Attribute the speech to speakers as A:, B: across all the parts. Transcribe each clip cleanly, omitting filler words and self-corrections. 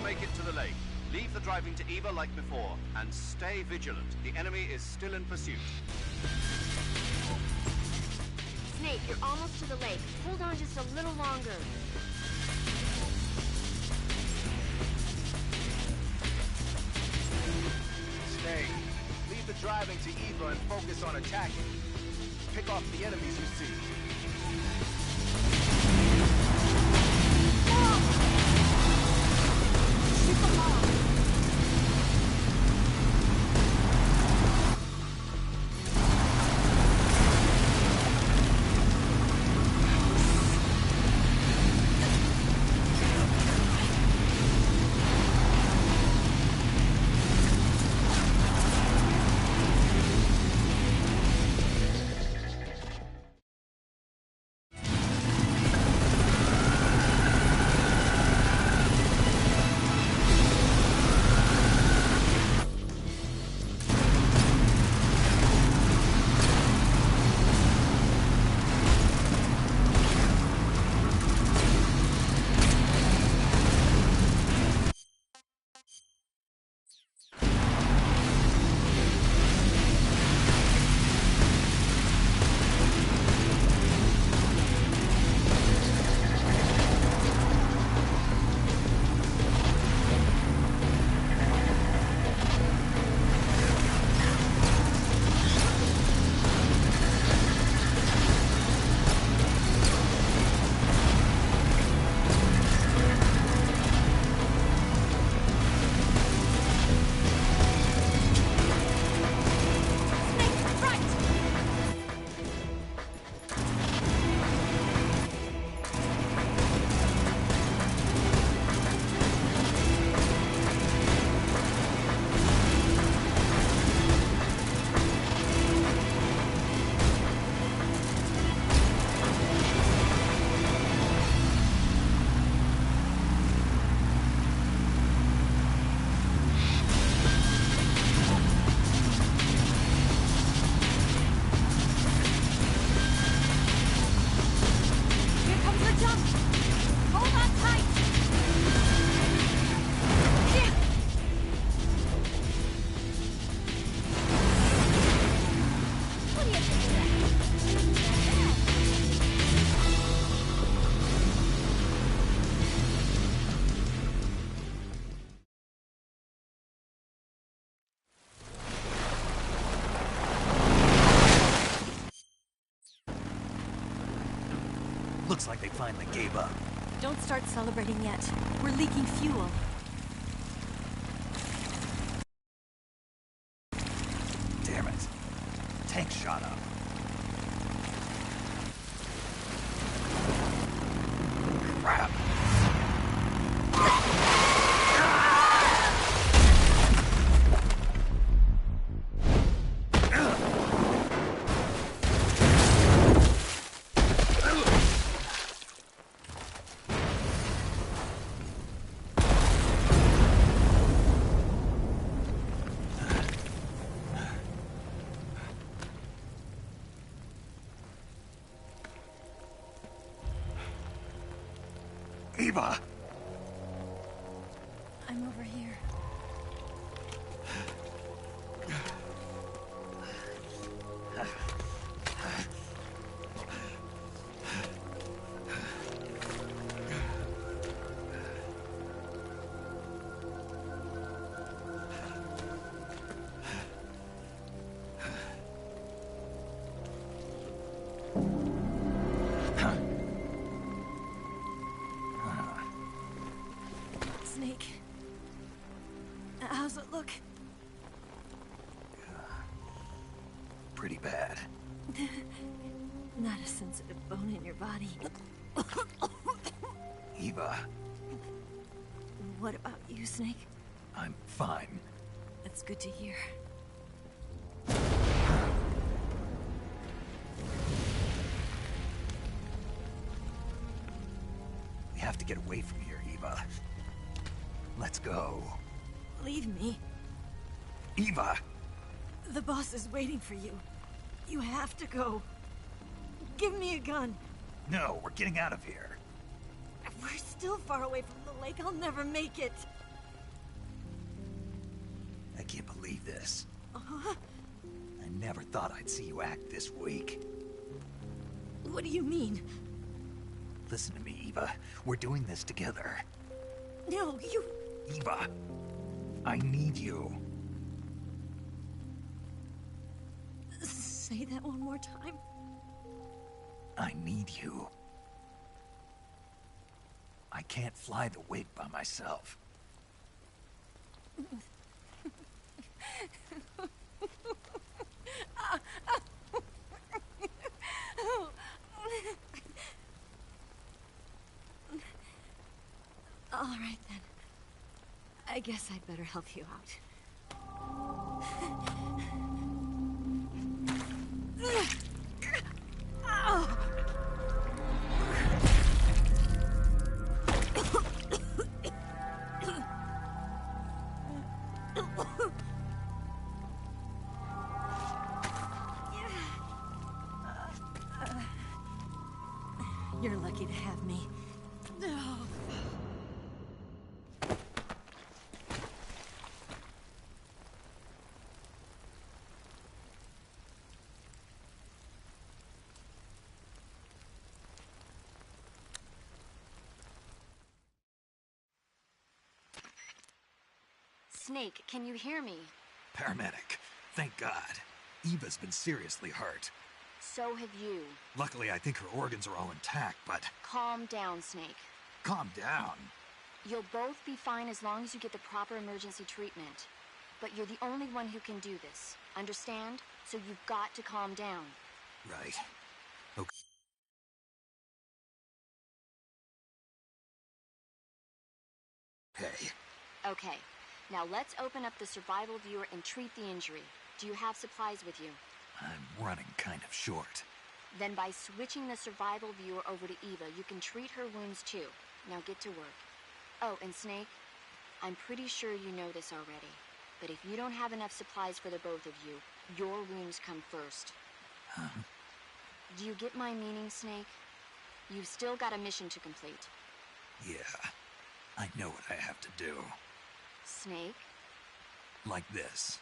A: make it to the lake. Leave the driving to Eva like before, and stay vigilant. The enemy is still in pursuit.
B: Snake, you're almost to the lake. Hold on just a little longer.
C: Snake, leave the driving to Eva and focus on attacking. Pick off the enemies you see.
B: Shoot them all.
D: Looks like they finally gave up.
E: Don't start celebrating yet. We're leaking fuel.
D: Damn it. Tank shot up. Crap. Eva!
E: I'm over here. Snake. How's it look?
D: Pretty bad.
E: Not a sensitive bone in your body.
D: Eva,
E: What about you, Snake?
D: I'm fine.
E: That's good to hear.
D: We have to get away from here, Eva. Let's go.
E: Leave me.
D: Eva!
E: The boss is waiting for you. You have to go. Give me a gun.
D: No, we're getting out of here.
E: We're still far away from the lake. I'll never make it.
D: I can't believe this. I never thought I'd see you act this weak.
E: What do you mean?
D: Listen to me, Eva. We're doing this together.
E: No, you...
D: Eva, I need you.
E: Say that one more time.
D: I need you. I can't fly the wig by myself.
E: All right, then. I guess I'd better help you out. You're lucky to have me.
B: Snake, can you hear me?
D: Paramedic. Thank God. Eva's been seriously hurt.
B: So have you.
D: Luckily, I think her organs are all intact, but...
B: Calm down, Snake.
D: Calm down.
B: You'll both be fine as long as you get the proper emergency treatment. But you're the only one who can do this. Understand? So you've got to calm down.
D: Right. Okay. Hey.
B: Okay. Now let's open up the survival viewer and treat the injury. Do you have supplies with you?
D: I'm running kind of short.
B: Then by switching the survival viewer over to Eva, you can treat her wounds too. Now get to work. Oh, and Snake, I'm pretty sure you know this already. But if you don't have enough supplies for the both of you, your wounds come first.
D: Huh?
B: Do you get my meaning, Snake? You've still got a mission to complete.
D: Yeah. I know what I have to do.
B: Snake?
D: Like this.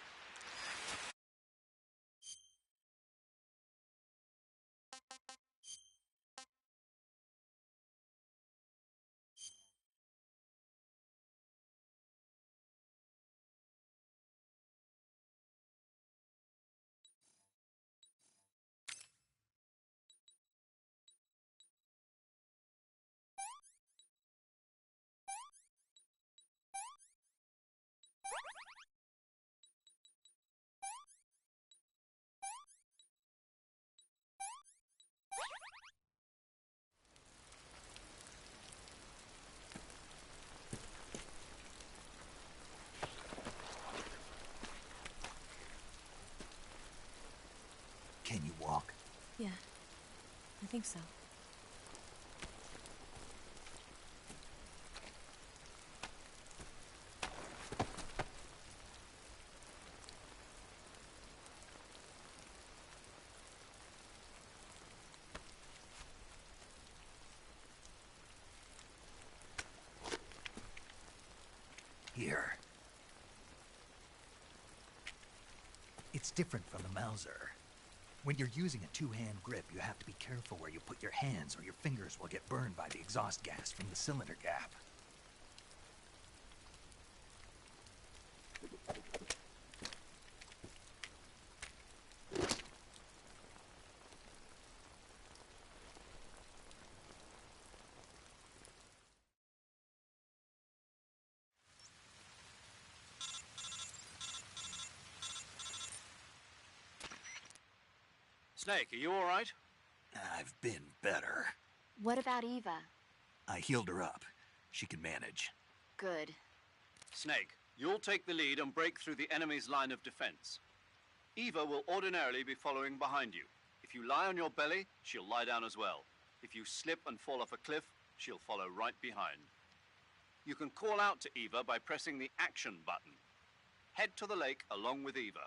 D: Can you walk?
E: Yeah, I think so.
D: Here. It's different from the Mauser. When you're using a two-hand grip, you have to be careful where you put your hands or your fingers will get burned by the exhaust gas from the cylinder gap.
A: Snake, are you all right?
D: I've been better.
B: What about Eva?
D: I healed her up. She can manage.
B: Good.
A: Snake, you'll take the lead and break through the enemy's line of defense. Eva will ordinarily be following behind you. If you lie on your belly, she'll lie down as well. If you slip and fall off a cliff, she'll follow right behind. You can call out to Eva by pressing the action button. Head to the lake along with Eva.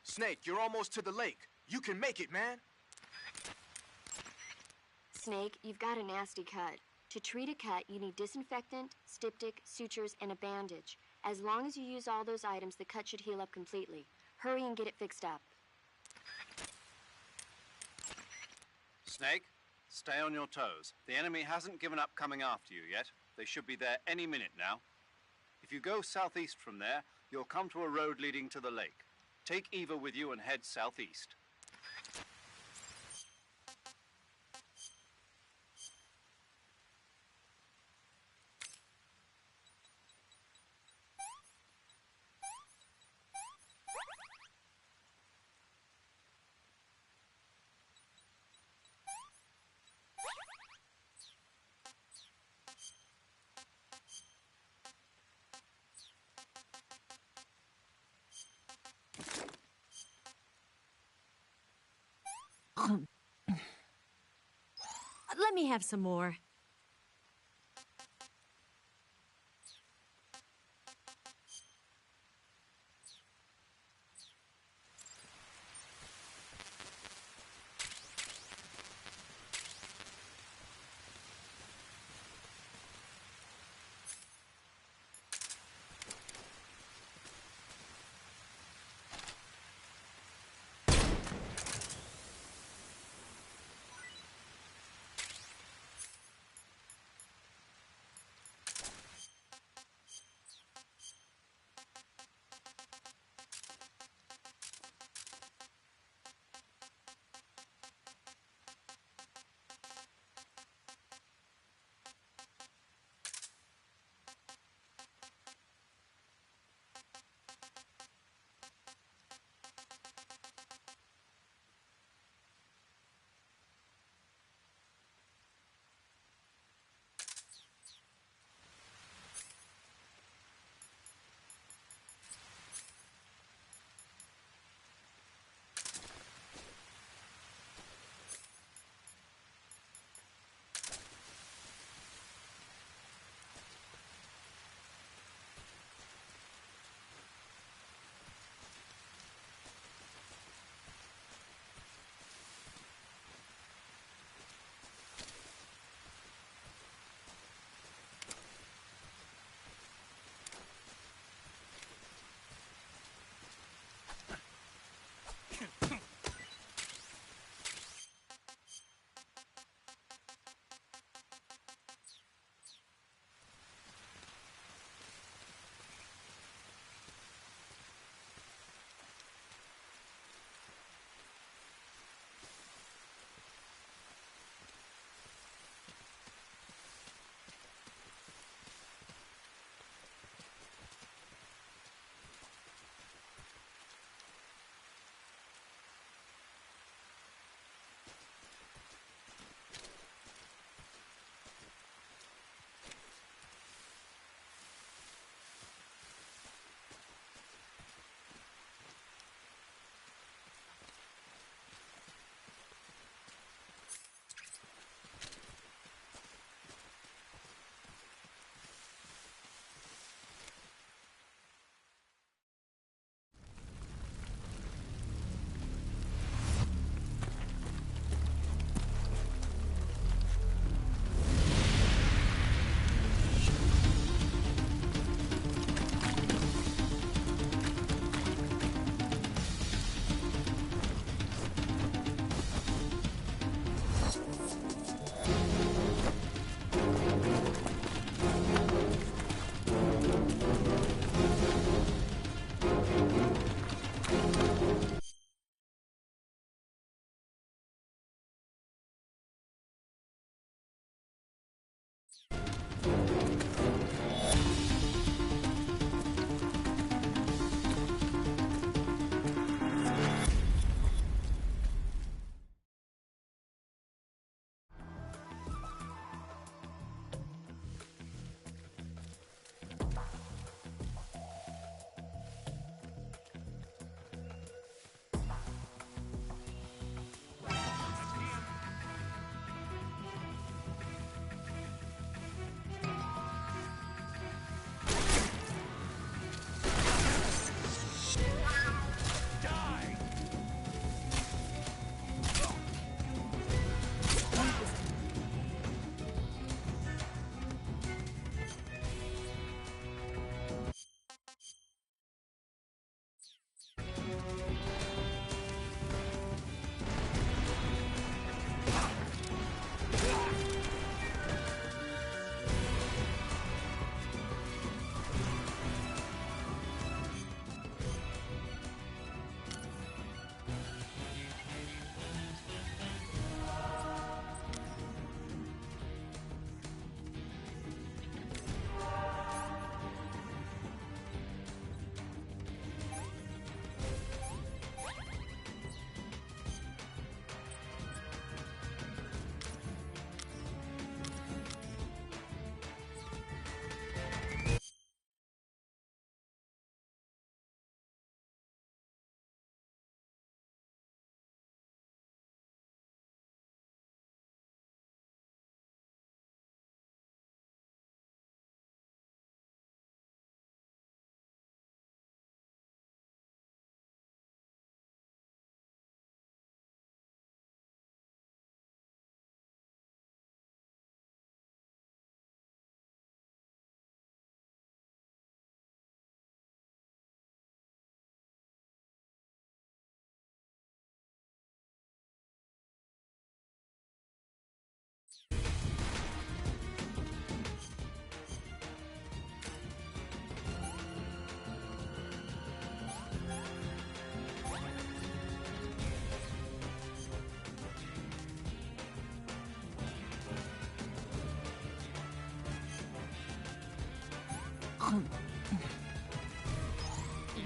C: Snake, you're almost to the lake. You can make it, man.
B: Snake, you've got a nasty cut. To treat a cut, you need disinfectant, styptic, sutures, and a bandage. As long as you use all those items, the cut should heal up completely. Hurry and get it fixed up.
A: Snake, stay on your toes. The enemy hasn't given up coming after you yet. They should be there any minute now. If you go southeast from there, you'll come to a road leading to the lake. Take Eva with you and head southeast.
E: Let me have some more.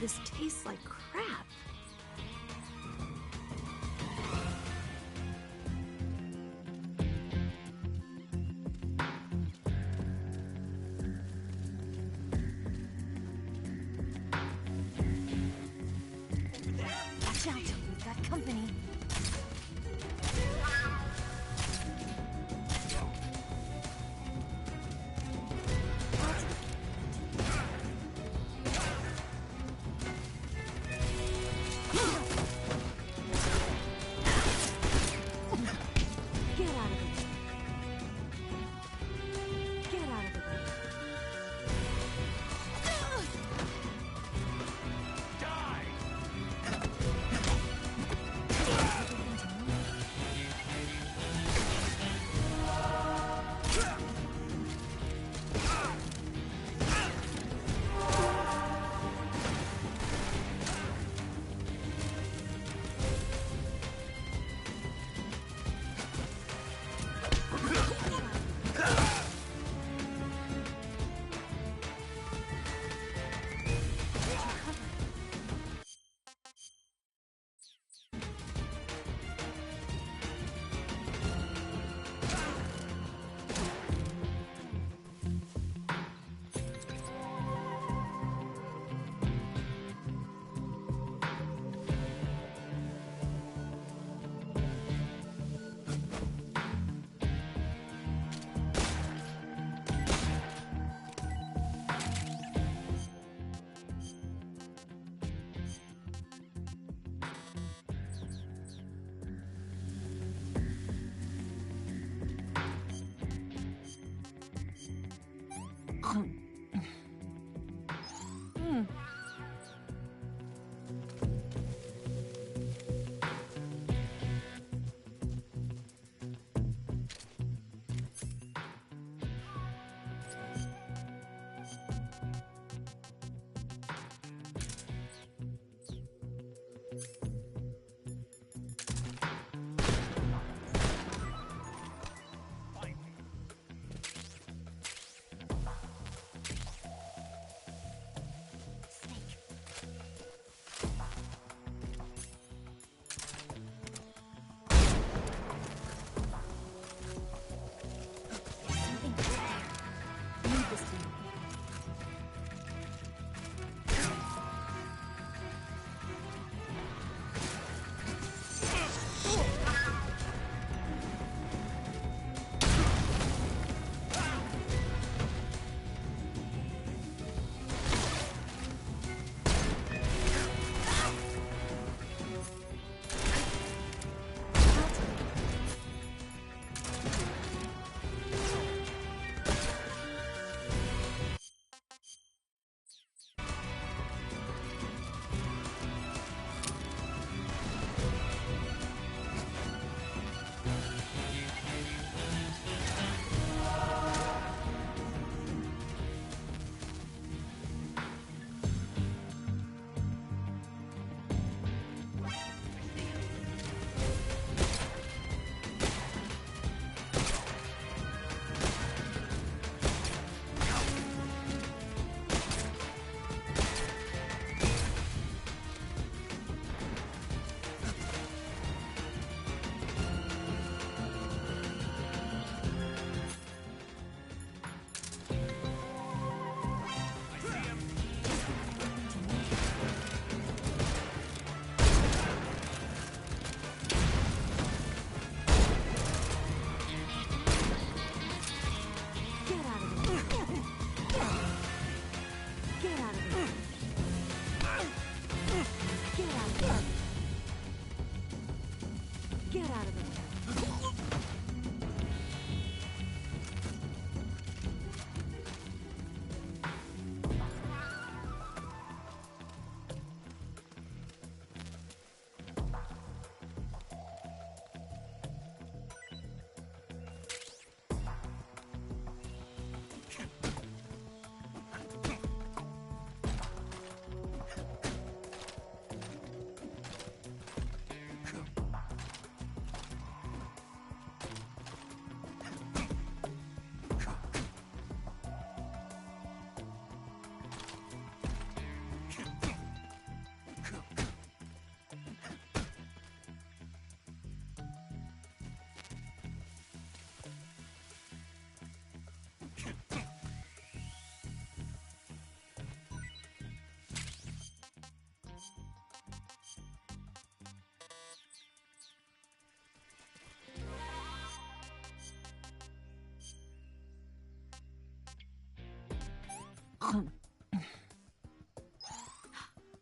E: This tastes like crap. Watch out, we've got company. Get out of the way. Get out of the way.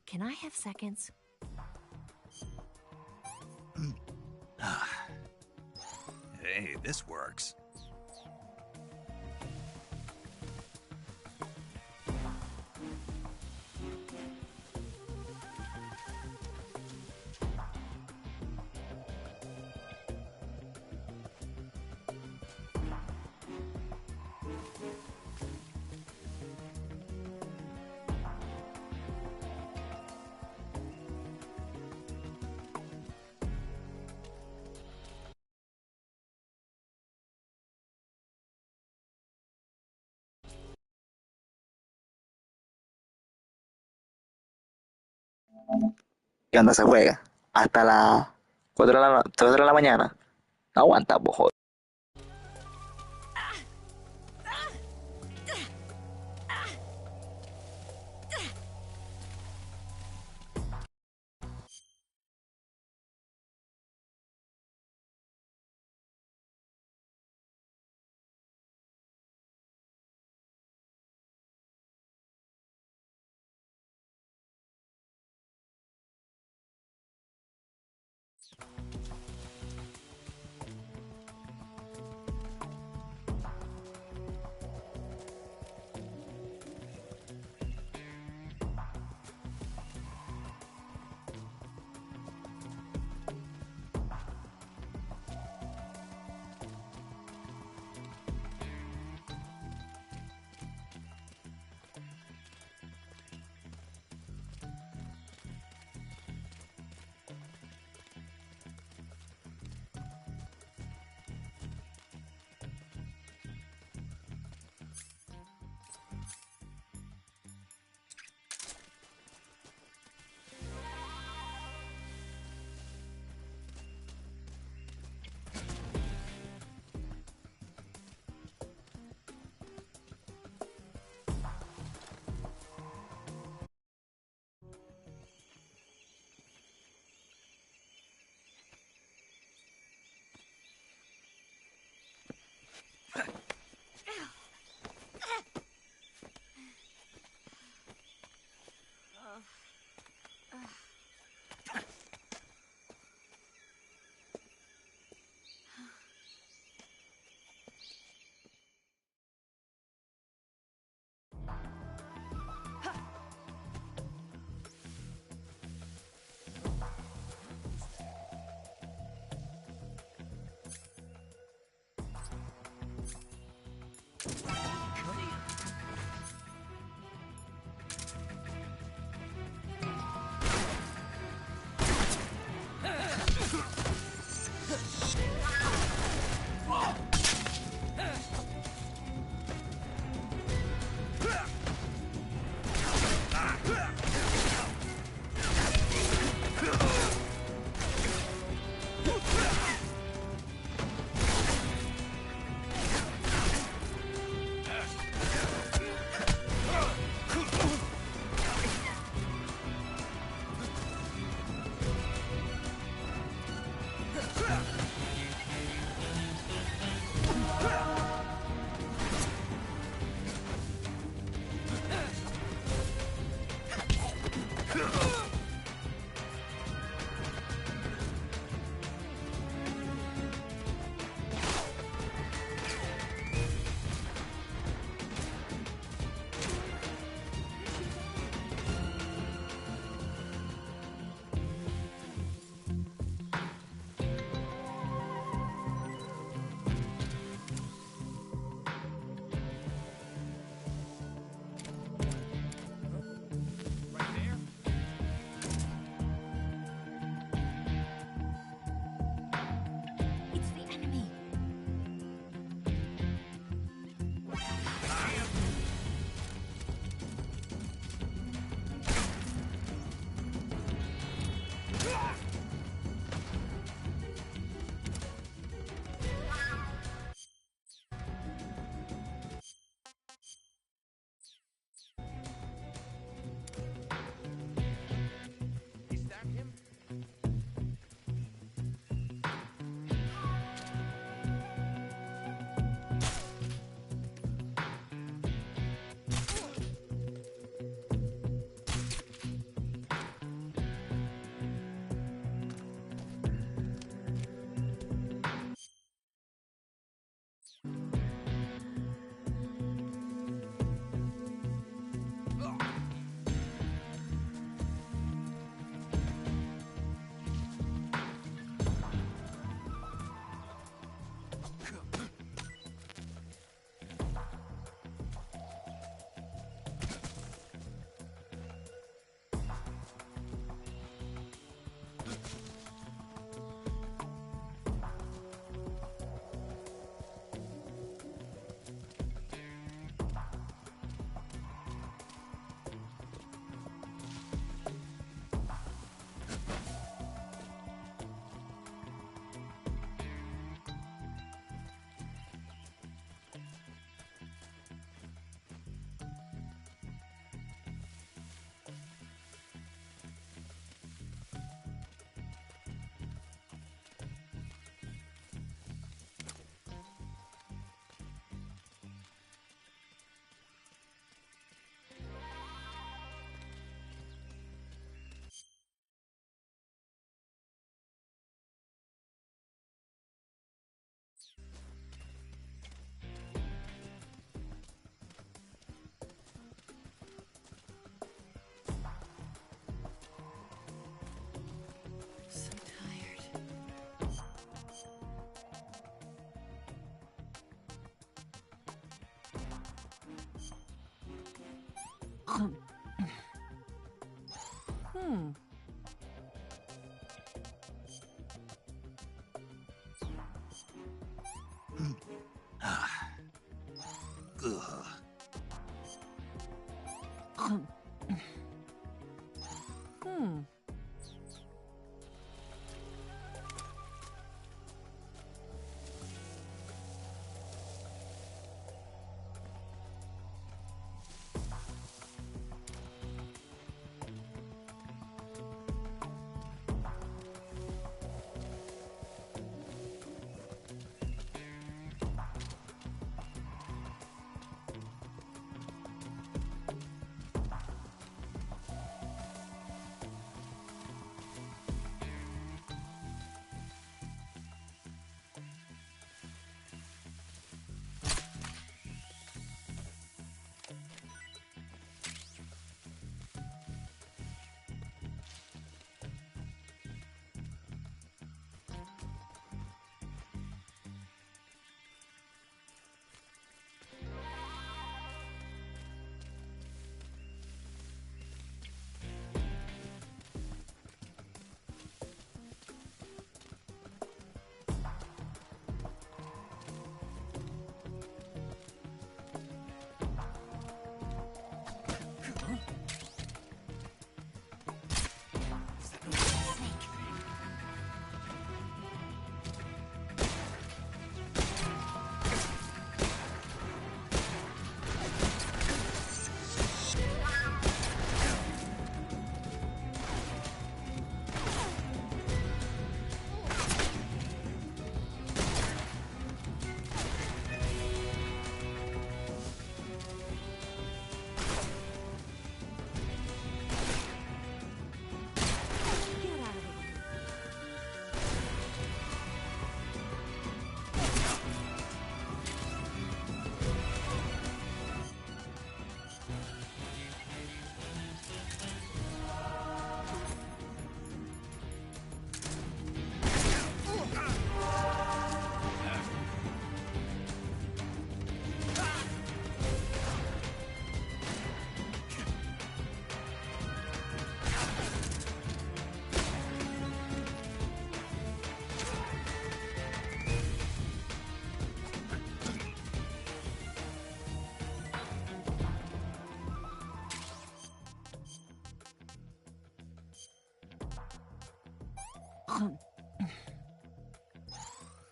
E: Can I have seconds?
D: Hey, this works.
F: ¿Qué onda se juega? Hasta las 4 de la mañana. No aguanta, bojo.
E: So tired. Hmm.
D: Ugh.
E: Hmm. Get out of the way.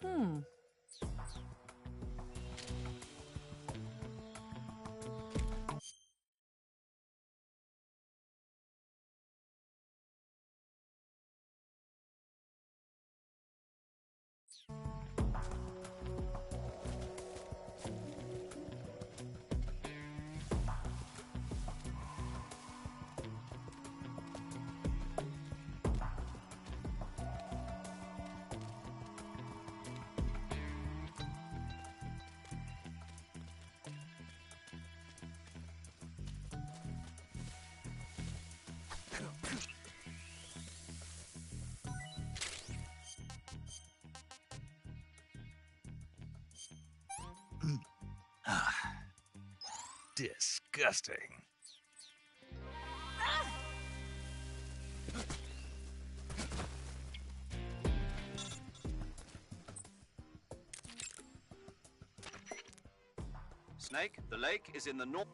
E: Hmm.
D: Disgusting.
A: Snake, the lake is in the north.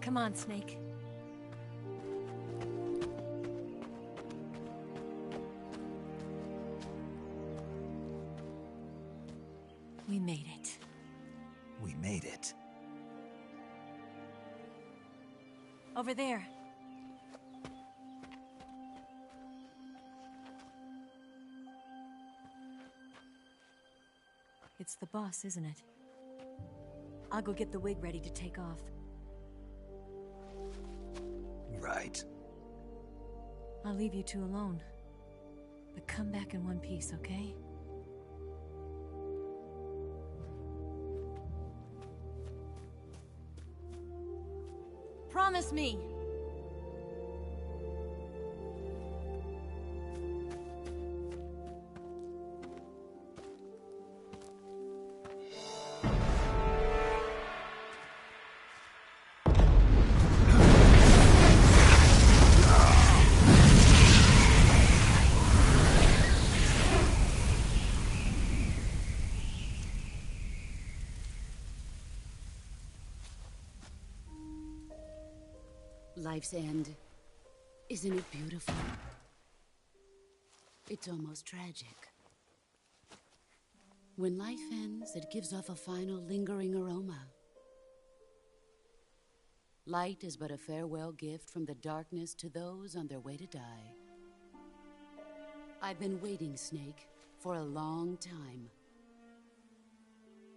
E: Come on, Snake. We made it.
D: We made it.
E: Over there. It's the boss, isn't it? I'll go get the wig ready to take off.
D: Right.
E: I'll leave you two alone. But come back in one piece, okay? Promise me!
G: Life's end. Isn't it beautiful? It's almost tragic. When life ends, it gives off a final lingering aroma. Light is but a farewell gift from the darkness to those on their way to die. I've been waiting, Snake, for a long time.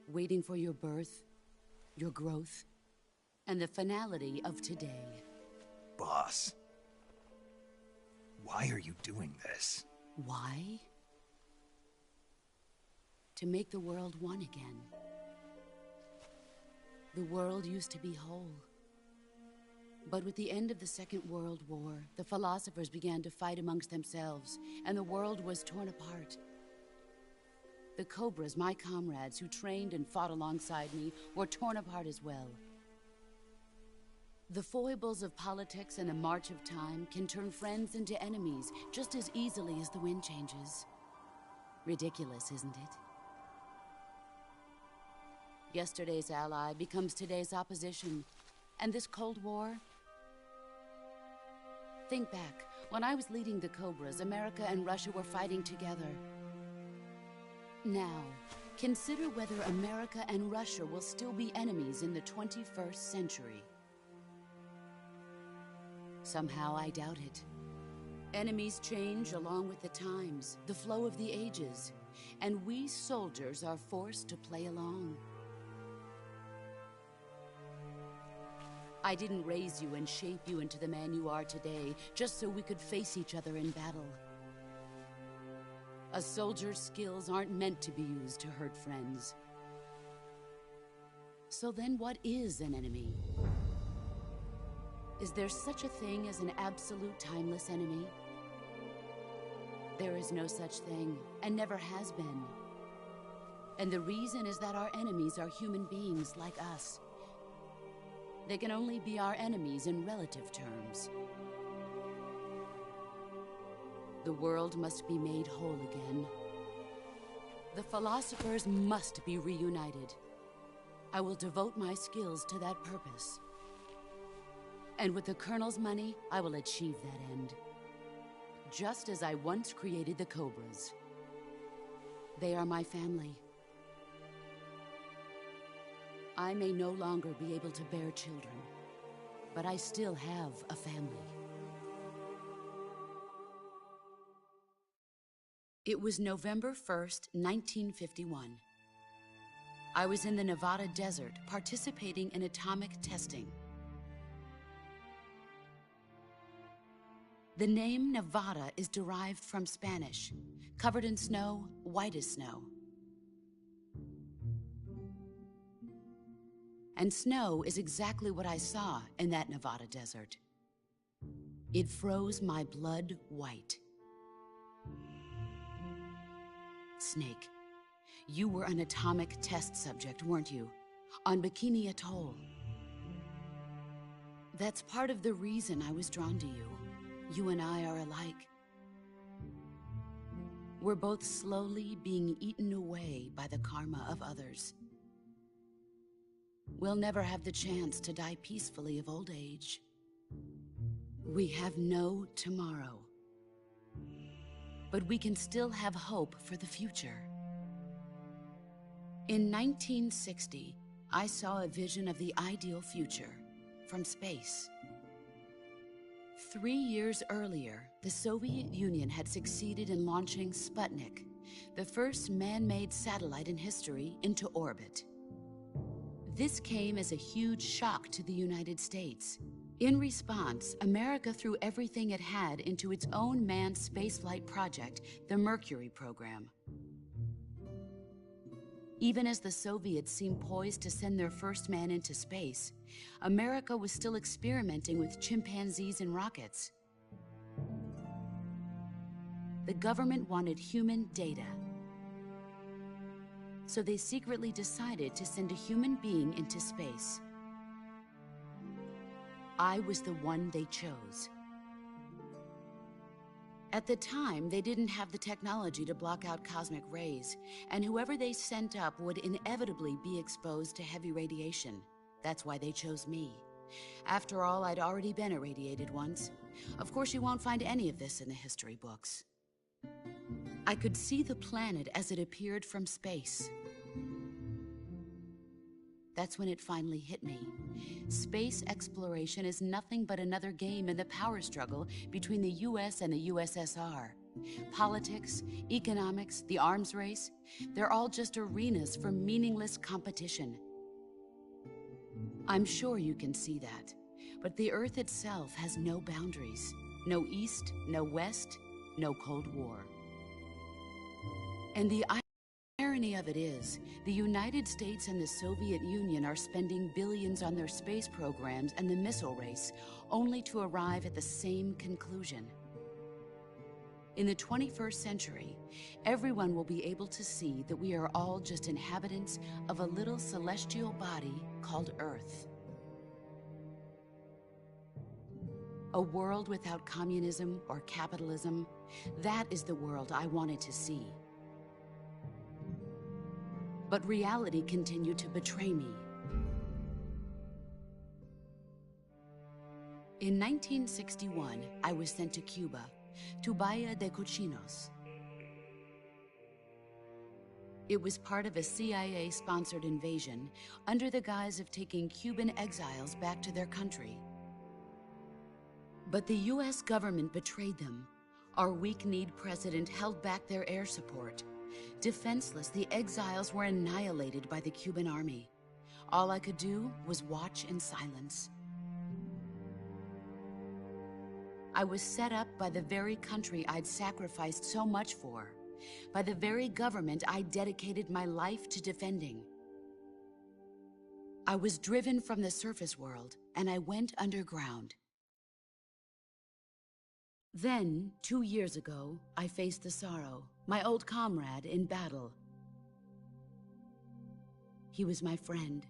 G: Waiting for your birth, your growth, and the finality of today.
D: Boss. Why are you doing this?
G: Why? To make the world one again. The world used to be whole. But with the end of the Second World War, the philosophers began to fight amongst themselves, and the world was torn apart. The Cobras, my comrades who trained and fought alongside me, were torn apart as well. The foibles of politics and the march of time can turn friends into enemies just as easily as the wind changes. Ridiculous, isn't it? Yesterday's ally becomes today's opposition, and this Cold War? Think back. When I was leading the Cobras, America and Russia were fighting together. Now, consider whether America and Russia will still be enemies in the 21st century. Somehow I doubt it. Enemies change along with the times, the flow of the ages, and we soldiers are forced to play along. I didn't raise you and shape you into the man you are today just so we could face each other in battle. A soldier's skills aren't meant to be used to hurt friends. So then what is an enemy? Is there such a thing as an absolute timeless enemy? There is no such thing, and never has been. And the reason is that our enemies are human beings like us. They can only be our enemies in relative terms. The world must be made whole again. The philosophers must be reunited. I will devote my skills to that purpose. And with the Colonel's money, I will achieve that end. Just as I once created the Cobras. They are my family. I may no longer be able to bear children, but I still have a family. It was November 1st, 1951. I was in the Nevada desert participating in atomic testing. The name Nevada is derived from Spanish, covered in snow, white as snow. And snow is exactly what I saw in that Nevada desert. It froze my blood white. Snake, you were an atomic test subject, weren't you? On Bikini Atoll. That's part of the reason I was drawn to you. You and I are alike. We're both slowly being eaten away by the karma of others. we'll never have the chance to die peacefully of old age. We have no tomorrow. But we can still have hope for the future. In 1960, I saw a vision of the ideal future from space. 3 years earlier, the Soviet Union had succeeded in launching Sputnik, the first man-made satellite in history, into orbit. This came as a huge shock to the United States. In response, America threw everything it had into its own manned spaceflight project, the Mercury program. Even as the Soviets seemed poised to send their first man into space, America was still experimenting with chimpanzees and rockets. The government wanted human data. So they secretly decided to send a human being into space. I was the one they chose. At the time, they didn't have the technology to block out cosmic rays, and whoever they sent up would inevitably be exposed to heavy radiation. That's why they chose me. After all, I'd already been irradiated once. Of course, you won't find any of this in the history books. I could see the planet as it appeared from space. That's when it finally hit me. Space exploration is nothing but another game in the power struggle between the US and the USSR. Politics, economics, the arms race, they're all just arenas for meaningless competition. I'm sure you can see that, but the Earth itself has no boundaries. No East, no West, no Cold War. And the irony of it is, the United States and the Soviet Union are spending billions on their space programs and the missile race, only to arrive at the same conclusion. In the 21st century, everyone will be able to see that we are all just inhabitants of a little celestial body called Earth. A world without communism or capitalism, that is the world I wanted to see. But reality continued to betray me. In 1961, I was sent to Cuba, to Bahia de Cochinos. It was part of a CIA-sponsored invasion under the guise of taking Cuban exiles back to their country. But the US government betrayed them. Our weak-kneed president held back their air support. Defenseless, the exiles were annihilated by the Cuban army. All I could do was watch in silence. I was set up by the very country I'd sacrificed so much for, by the very government I dedicated my life to defending. I was driven from the surface world, and I went underground. Then, 2 years ago, I faced the Sorrow, my old comrade in battle. He was my friend.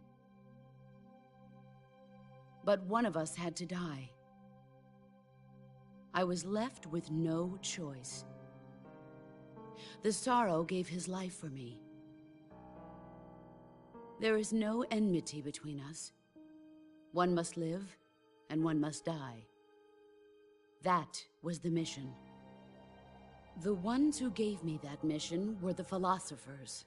G: But one of us had to die. I was left with no choice. The Sorrow gave his life for me. There is no enmity between us. One must live, and one must die. That was the mission. The ones who gave me that mission were the philosophers.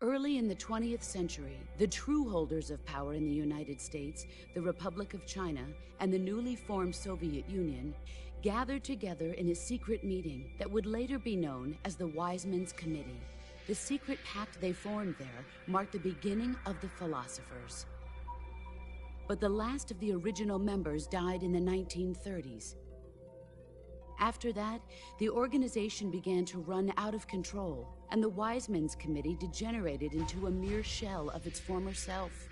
G: Early in the 20th century, the true holders of power in the United States, the Republic of China, and the newly formed Soviet Union gathered together in a secret meeting that would later be known as the Wise Men's Committee. The secret pact they formed there marked the beginning of the philosophers. But the last of the original members died in the 1930s. After that, the organization began to run out of control, and the Wise Men's Committee degenerated into a mere shell of its former self.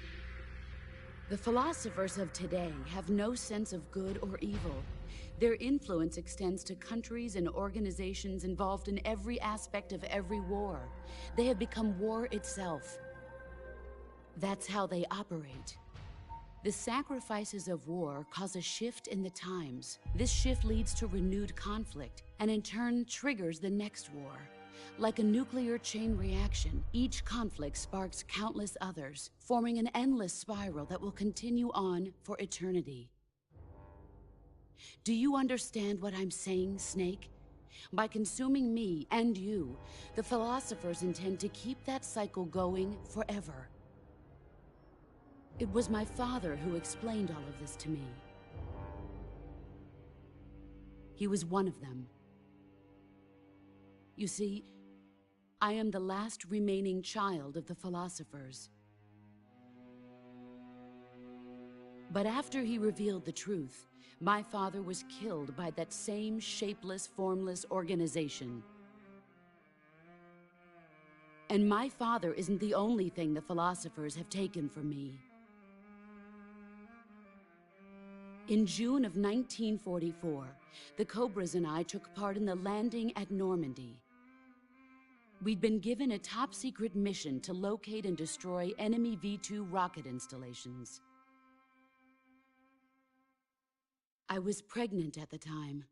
G: The philosophers of today have no sense of good or evil. Their influence extends to countries and organizations involved in every aspect of every war. They have become war itself. That's how they operate. The sacrifices of war cause a shift in the times. This shift leads to renewed conflict, and in turn triggers the next war. Like a nuclear chain reaction, each conflict sparks countless others, forming an endless spiral that will continue on for eternity. Do you understand what I'm saying, Snake? By consuming me and you, the philosophers intend to keep that cycle going forever. It was my father who explained all of this to me. He was one of them. You see, I am the last remaining child of the philosophers. But after he revealed the truth, my father was killed by that same shapeless, formless organization. And my father isn't the only thing the philosophers have taken from me. In June of 1944, the Cobras and I took part in the landing at Normandy. We'd been given a top-secret mission to locate and destroy enemy V-2 rocket installations. I was pregnant at the time.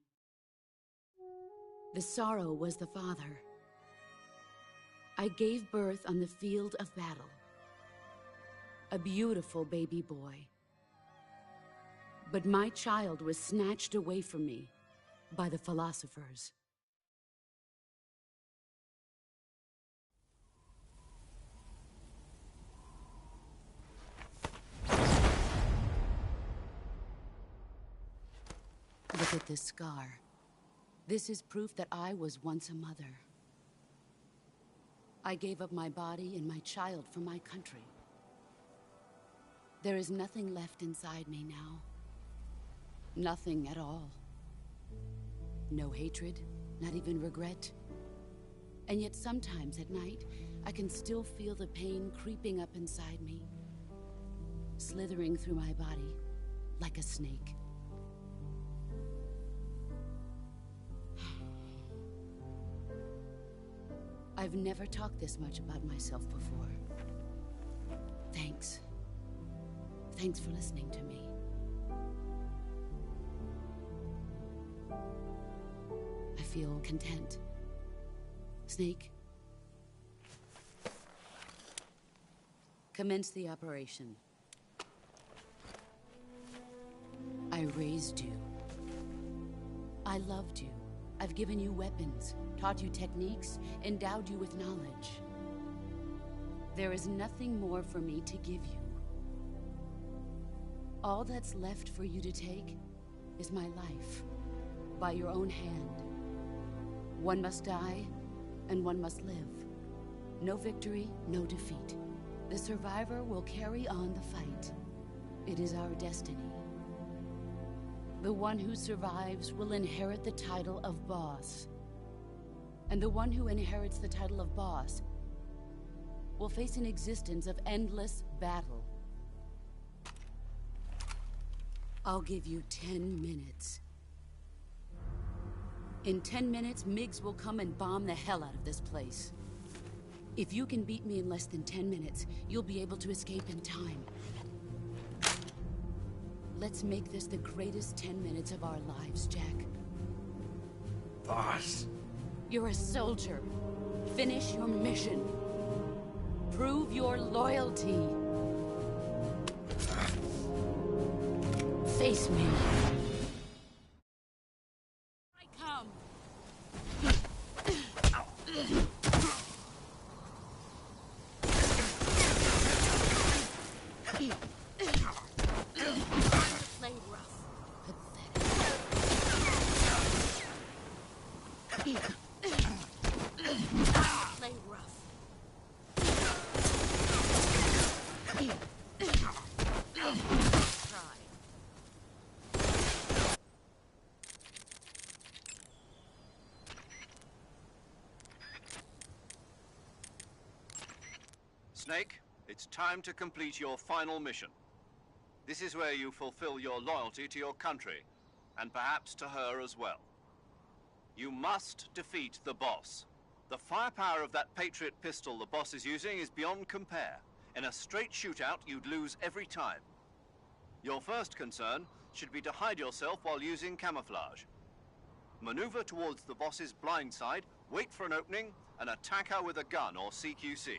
G: The sorrow was the father. I gave birth on the field of battle. A beautiful baby boy. But my child was snatched away from me by the philosophers. Look at this scar. This is proof that I was once a mother. I gave up my body and my child for my country. There is nothing left inside me now. Nothing at all. No hatred, not even regret. And yet sometimes at night, I can still feel the pain creeping up inside me, slithering through my body like a snake. I've never talked this much about myself before. Thanks. Thanks for listening to me. I feel content. Snake, commence the operation. I raised you. I loved you. I've given you weapons, taught you techniques, endowed you with knowledge. There is nothing more for me to give you. All that's left for you to take is my life, by your own hand. One must die, and one must live. No victory, no defeat. The survivor will carry on the fight. It is our destiny. The one who survives will inherit the title of boss. And the one who inherits the title of boss will face an existence of endless battle. I'll give you 10 minutes. In 10 minutes, MiGs will come and bomb the hell out of this place. If you can beat me in less than 10 minutes, you'll be able to escape in time. Let's make this the greatest 10 minutes of our lives, Jack.
D: Boss.
G: You're a soldier. Finish your mission. Prove your loyalty. Face me. I come. Play rough. Pathetic. Play rough. Try.
A: Snake, it's time to complete your final mission. This is where you fulfill your loyalty to your country, and perhaps to her as well. You must defeat the boss. The firepower of that Patriot pistol the boss is using is beyond compare. In a straight shootout, you'd lose every time. Your first concern should be to hide yourself while using camouflage. Maneuver towards the boss's blind side, wait for an opening, and attack her with a gun or CQC.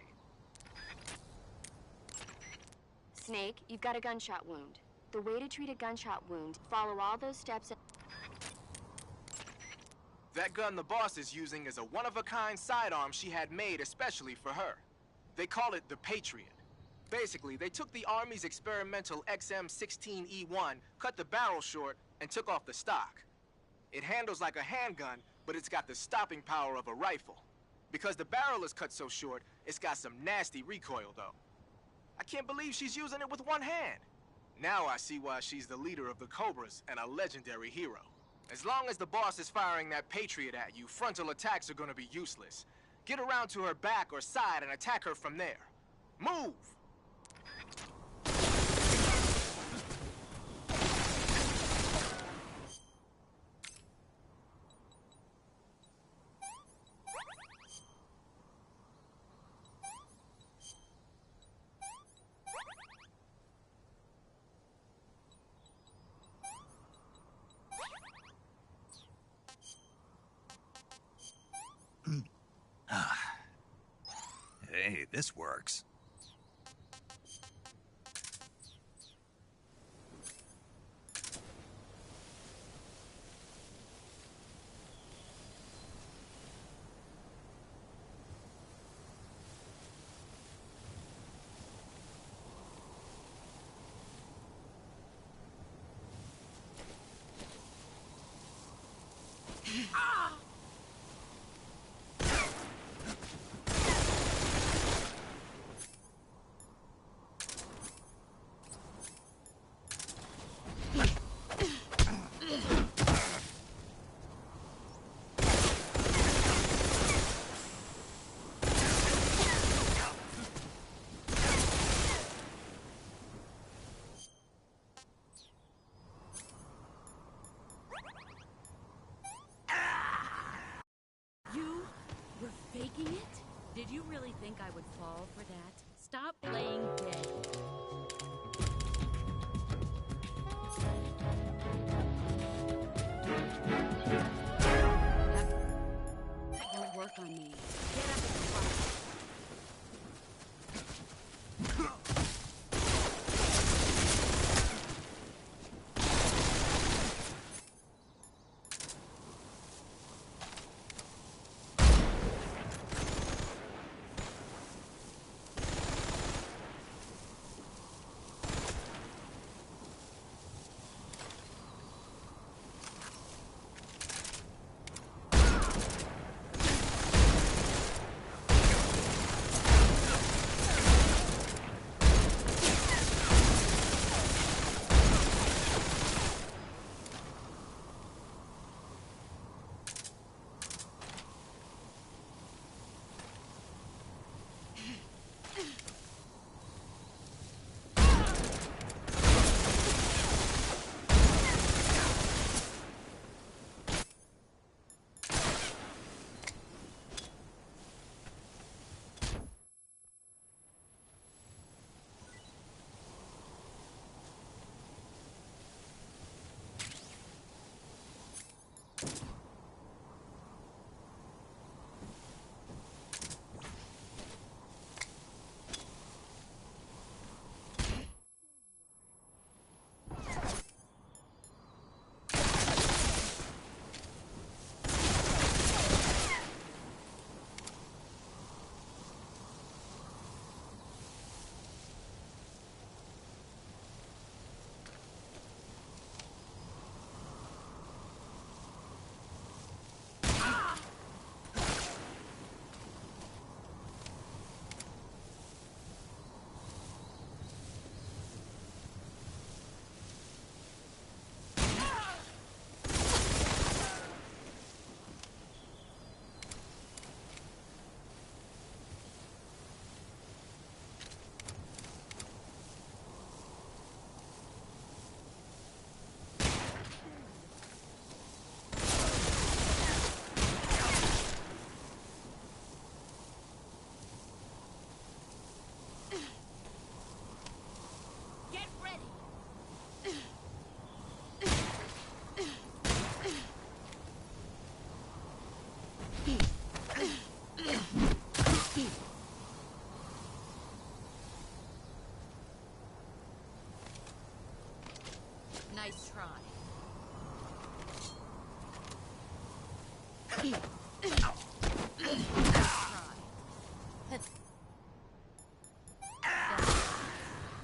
B: Snake, you've got a gunshot wound. The way to treat a gunshot wound, follow all those steps.
C: That gun the boss is using is a one-of-a-kind sidearm she had made especially for her. They call it the Patriot. Basically, they took the Army's experimental XM-16E1, cut the barrel short, and took off the stock. It handles like a handgun, but it's got the stopping power of a rifle. Because the barrel is cut so short, it's got some nasty recoil, though. I can't believe she's using it with one hand. Now I see why she's the leader of the Cobras and a legendary hero. As long as the boss is firing that Patriot at you, frontal attacks are gonna be useless. Get around to her back or side and attack her from there. Move!
D: Hey, this works.
G: You were faking it? Did you really think I would fall for that? Stop playing dead. That won't work on me. Get up and fight.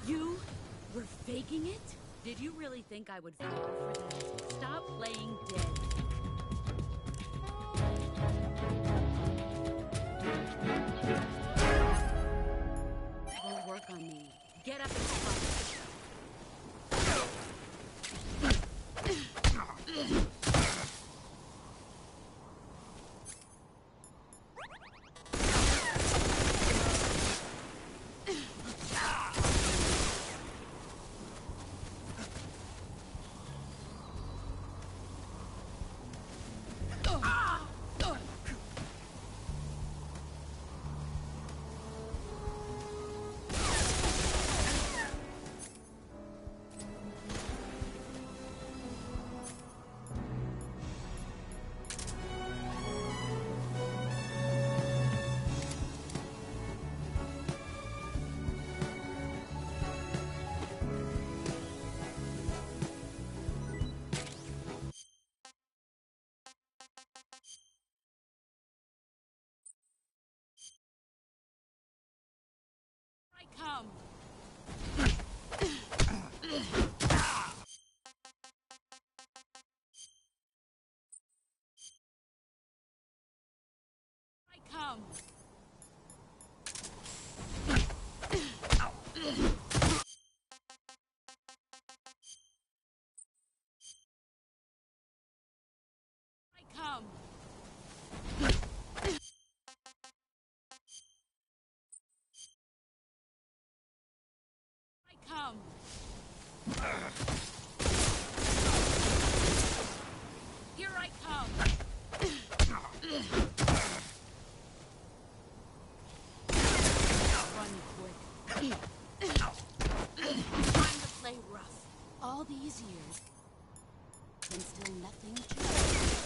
G: You were faking it? Did you really think I would fall for that? Stop playing dead. Won't work on me. Get up and fight. Come. I come. I come. I come. Here I come. Run quick. Time to play rough. All these years, and still nothing changed.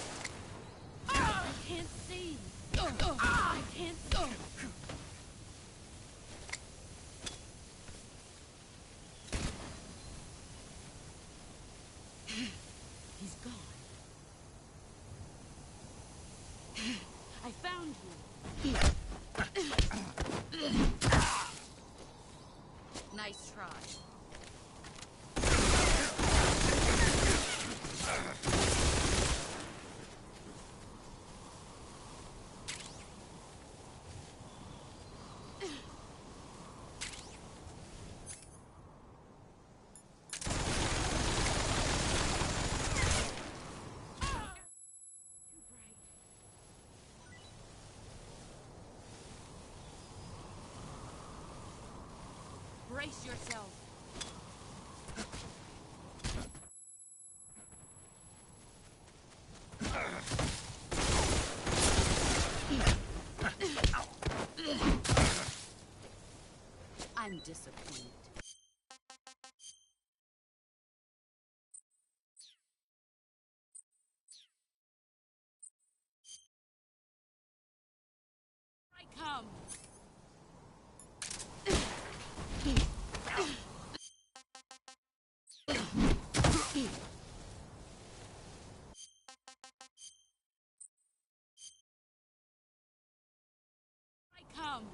G: I can't see. I can't see. He's gone. I found you. Nice try. Brace yourself. I'm disappointed. I come. I come.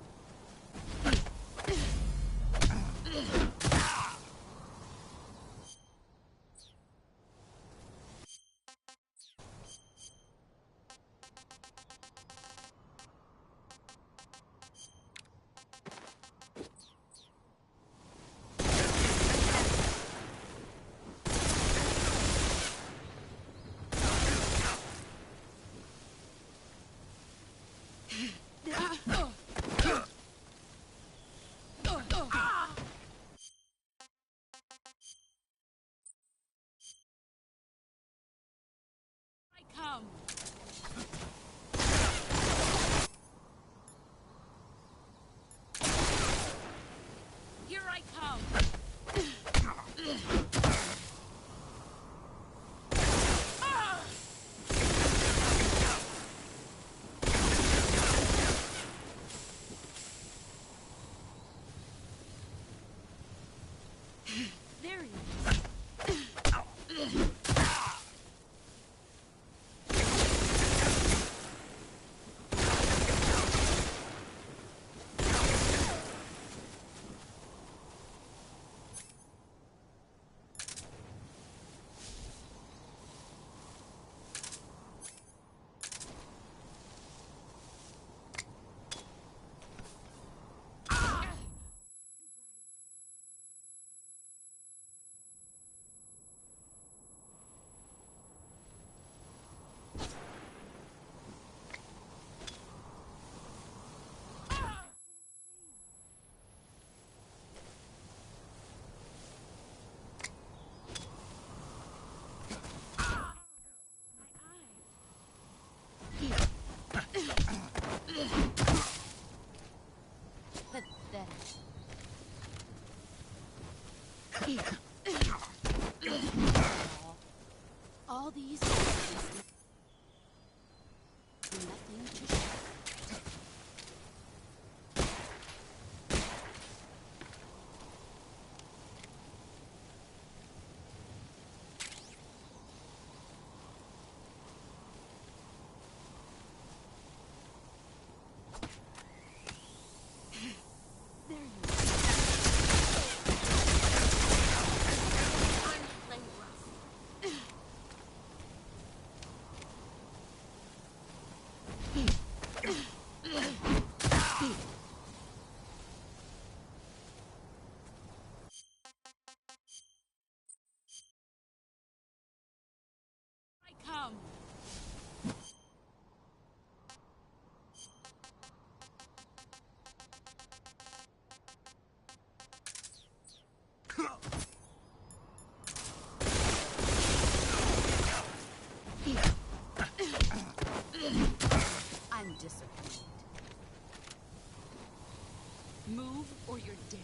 G: Move or you're dead.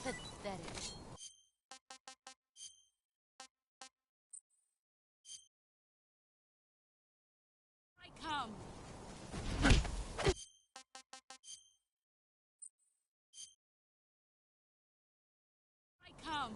G: Pathetic. I come. I come.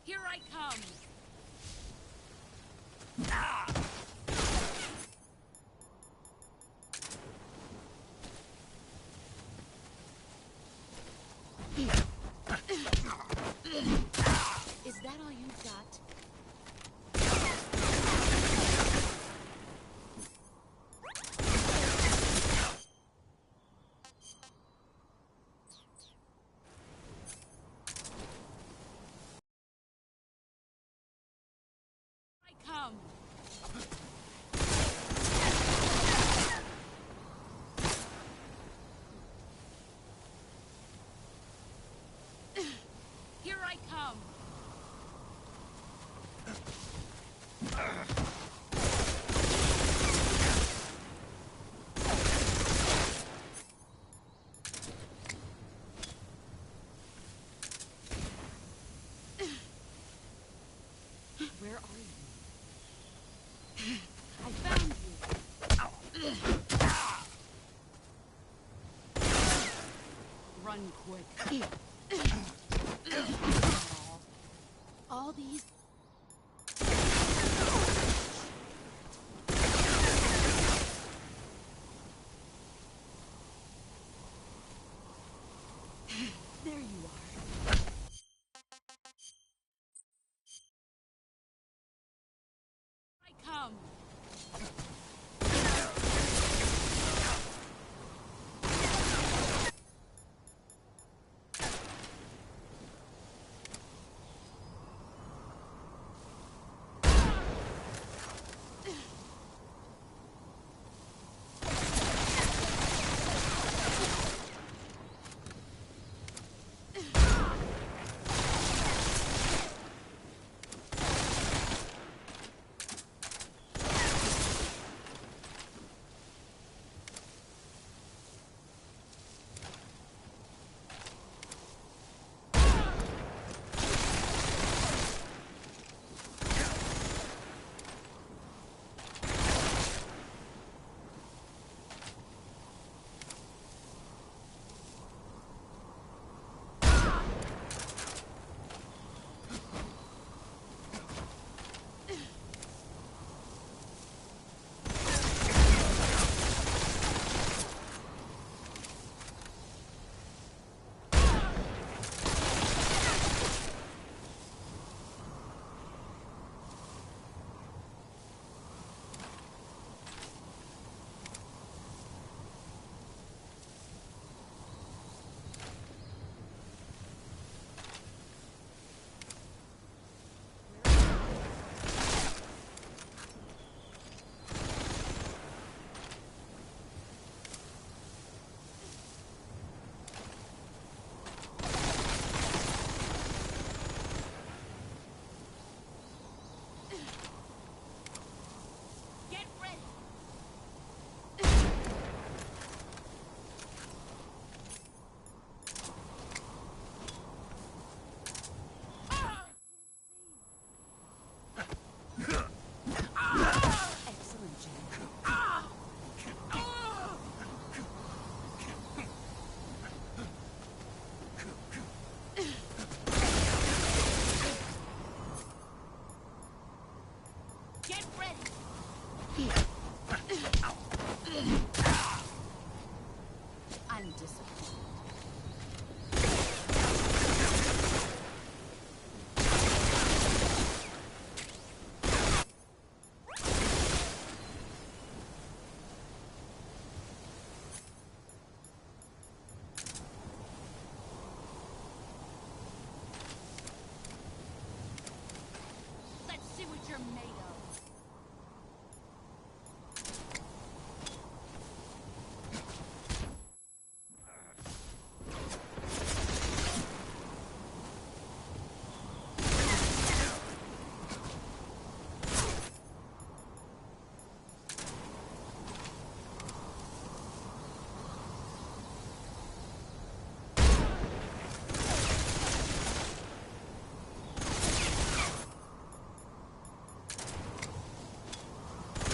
G: Here I come. Is that all you've got? I come. Here I come. Where are you? I found you. Run quick. All these. There you are. I come. Let's see what you're made of.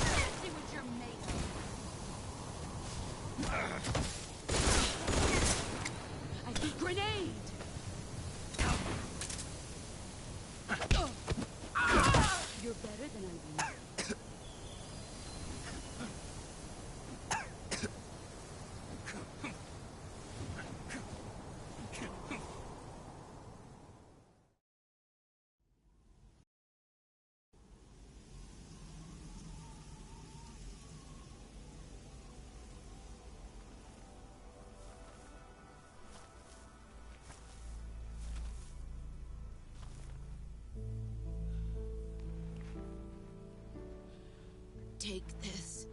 G: Let's see what you're made of. I see grenade! You're better than I am. Take this.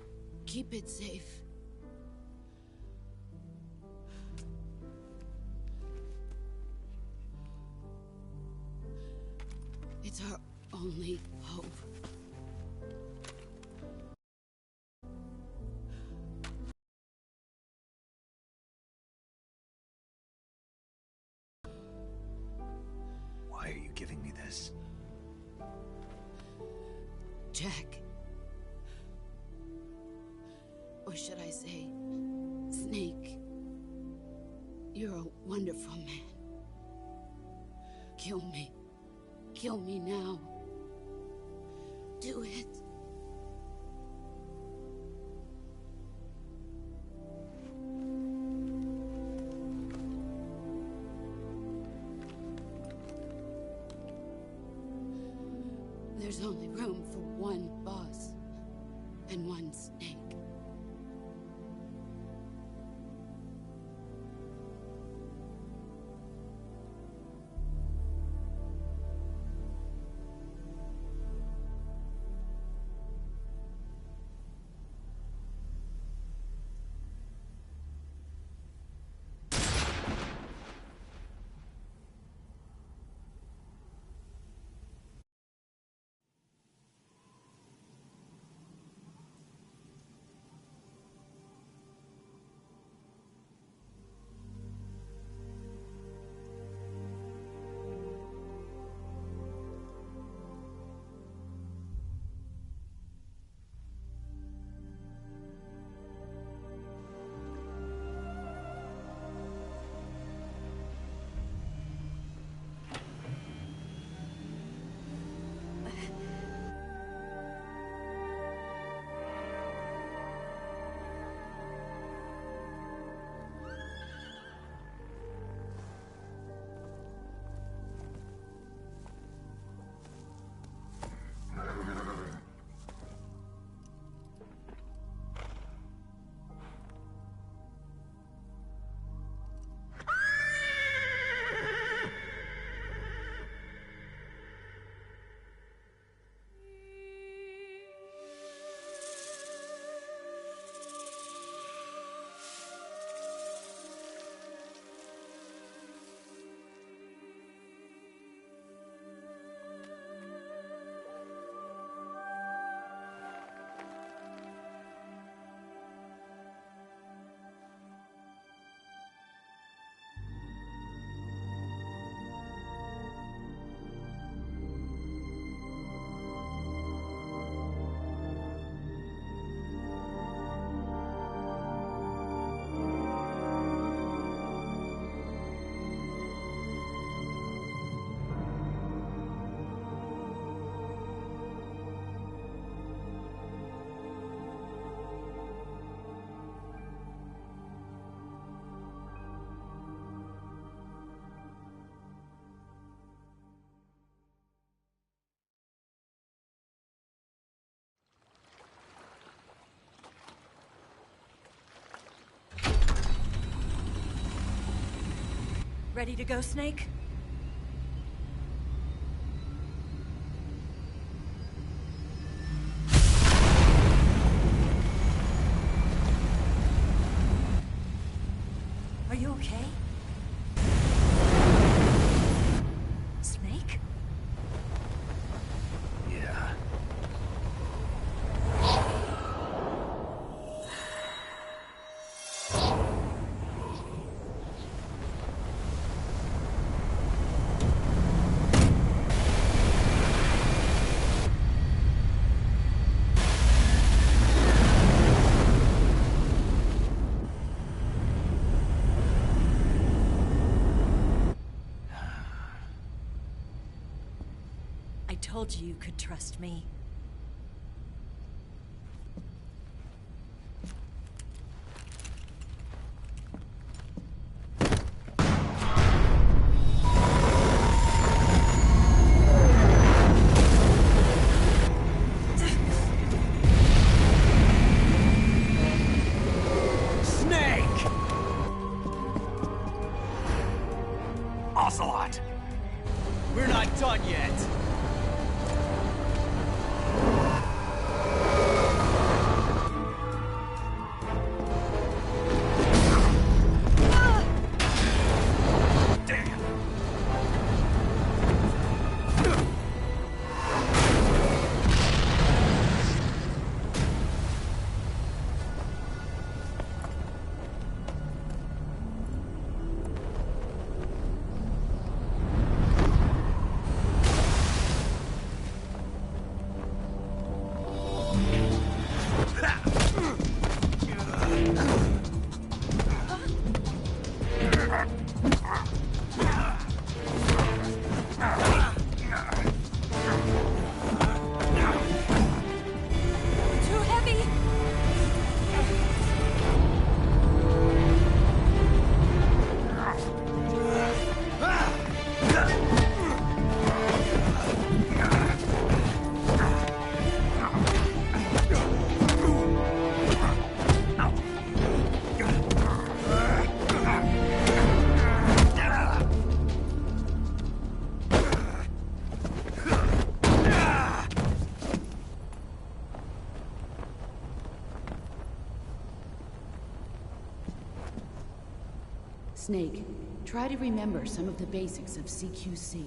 G: Keep it safe. It's our only hope.
D: Why are you giving me this?
G: Jack. Or should I say, Snake. You're a wonderful man. Kill me. Kill me now. Do it. There's only room for one boss and one snake.
E: Ready to go, Snake? Are you okay? Snake?
D: Yeah.
E: I told you you could trust me.
D: Snake! Ocelot!
C: We're not done yet.
E: Too heavy!
G: Snake, try to remember some of the basics of CQC.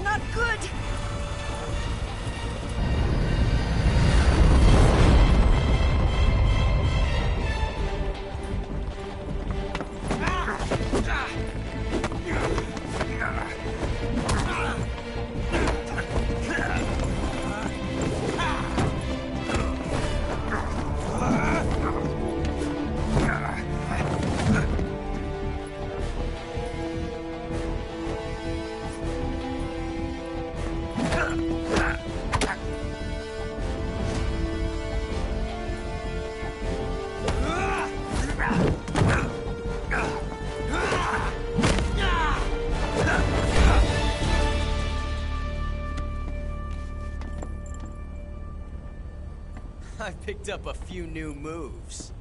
E: Not good!
C: I picked up a few new moves.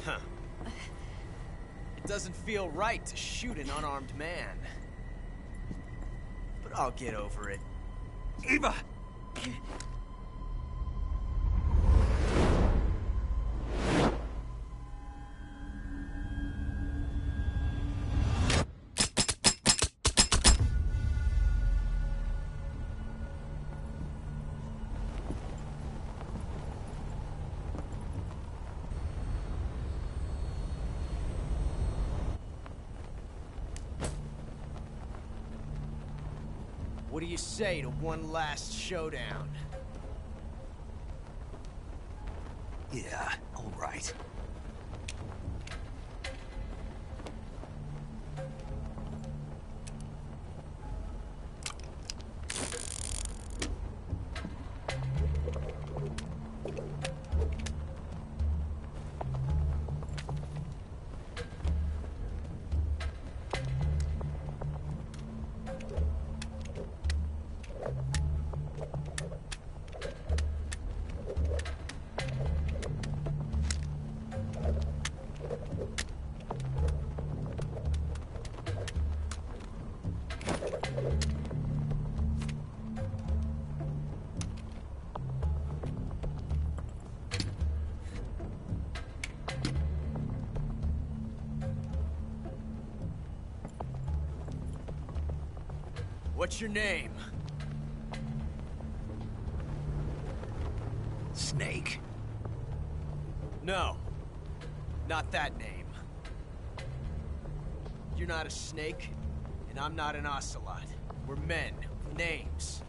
C: Huh. It doesn't feel right to shoot an unarmed man. But I'll get over it.
D: Eva!
C: What do you say to one last showdown?
D: Yeah, all right.
C: What's your name?
D: Snake.
C: No. Not that name. You're not a snake, and I'm not an ocelot. We're men with names.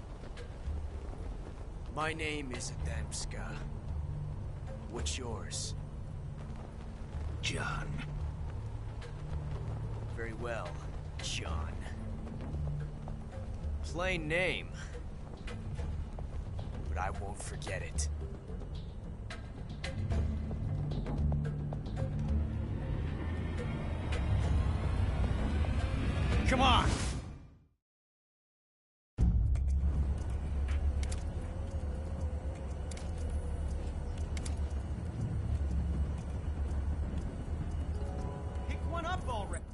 C: My name is Adamska. What's yours?
D: John.
C: Very well, John. Plain name. But I won't forget it. Come on! Pick one up already!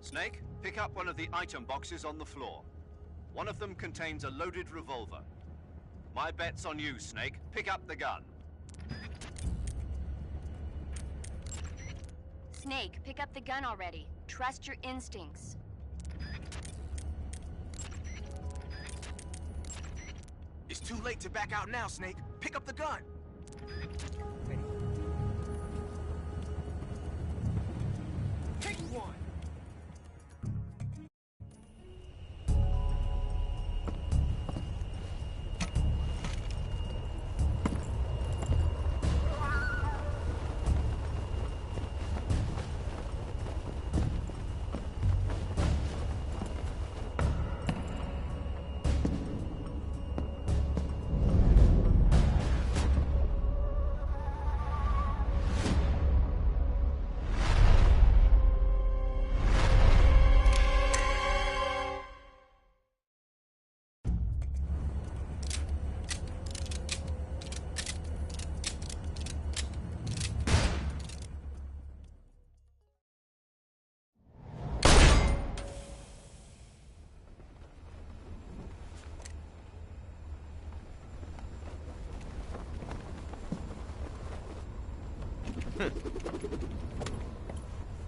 A: Snake, pick up one of the item boxes on the floor. One of them contains a loaded revolver. My bet's on you, Snake. Pick up the gun.
B: Snake, pick up the gun already. Trust your instincts.
C: It's too late to back out now, Snake. Pick up the gun! Take one!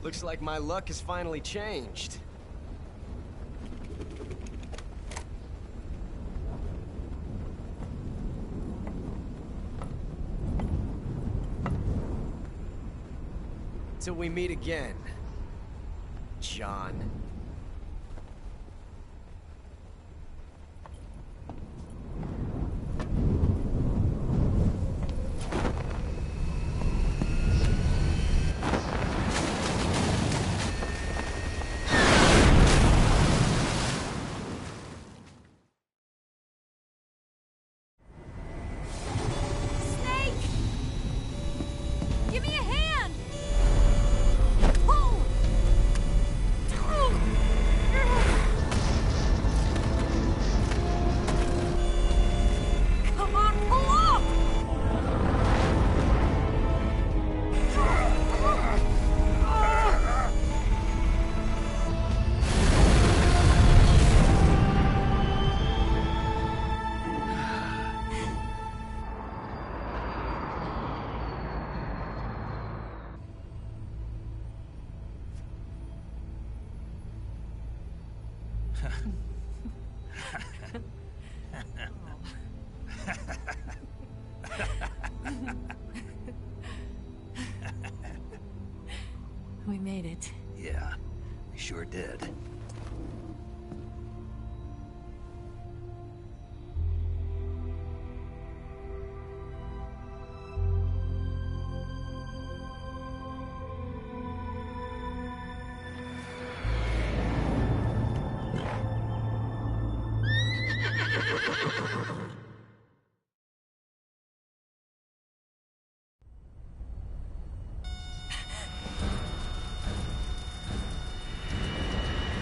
C: Looks like my luck has finally changed. Till we meet again, John.
E: Give me a hand! Pull! Come on, pull up! We made it.
D: Yeah, we sure did.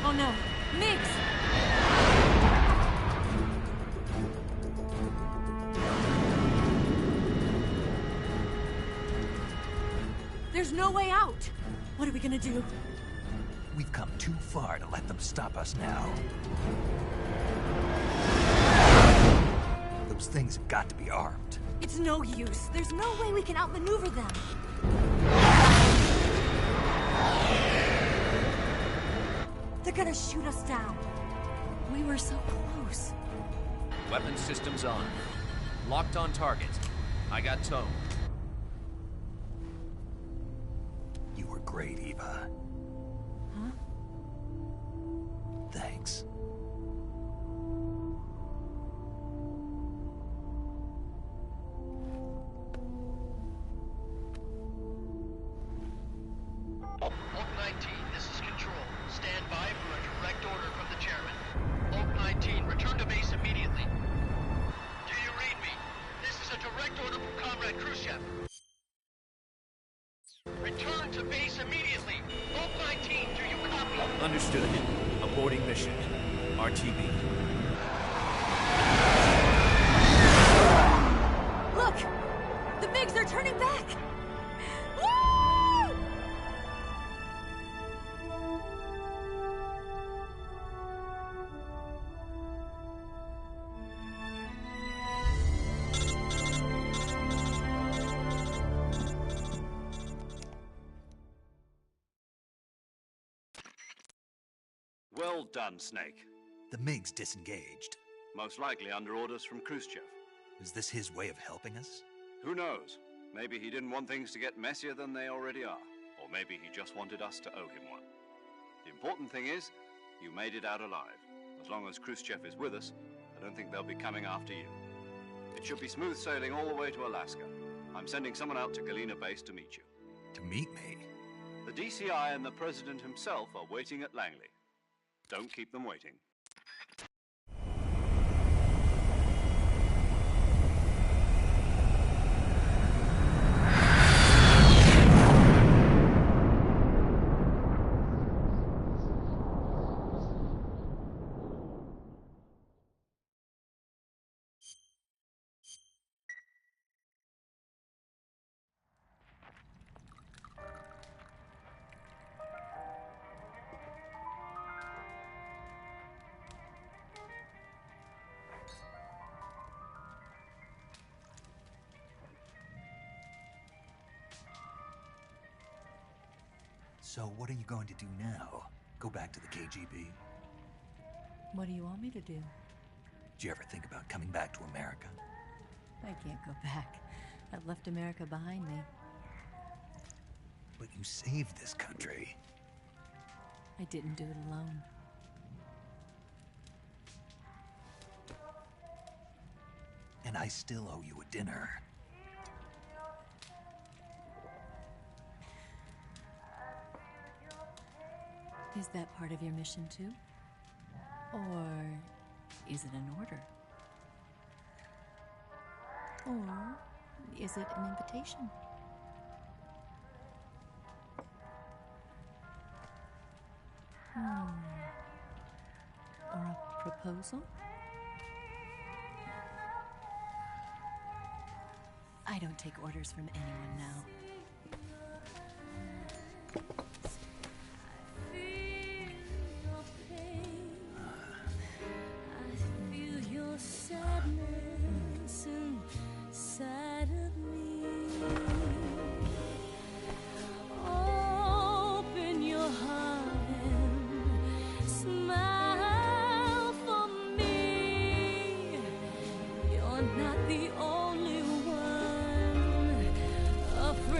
E: Oh no, Miggs! There's no way out! What are we gonna do?
D: We've come too far to let them stop us now. Those things have got to be armed.
E: It's no use. There's no way we can outmaneuver them. They're gonna shoot us down. We were so close.
H: Weapon systems on. Locked on target. I got tone.
D: You were great, Eva.
E: Huh?
D: Thanks.
I: Oak 19, this is Control. Stand by for a direct order from the chairman. Oak 19, return to base immediately. Do you read me? This is a direct order from Comrade Khrushchev. Return to base immediately. Oak 19, do you copy?
H: Understood. Aborting mission. RTB.
E: Look! The MiGs are turning back! Woo!
A: Well done, Snake.
D: The MiG's disengaged.
A: Most likely under orders from Khrushchev.
D: Is this his way of helping us?
A: Who knows? Maybe he didn't want things to get messier than they already are. Or maybe he just wanted us to owe him one. The important thing is, you made it out alive. As long as Khrushchev is with us, I don't think they'll be coming after you. It should be smooth sailing all the way to Alaska. I'm sending someone out to Galena Base to meet you.
D: To meet me?
A: The DCI and the President himself are waiting at Langley. Don't keep them waiting.
D: So what are you going to do now? Go back to the KGB?
E: What do you want me to do?
D: Did you ever think about coming back to America?
E: I can't go back. I've left America behind me.
D: But you saved this country.
E: I didn't do it alone.
D: And I still owe you a dinner.
E: Is that part of your mission too? Or is it an order? Or is it an invitation? Or a proposal? I don't take orders from anyone now.
J: Not the only one afraid.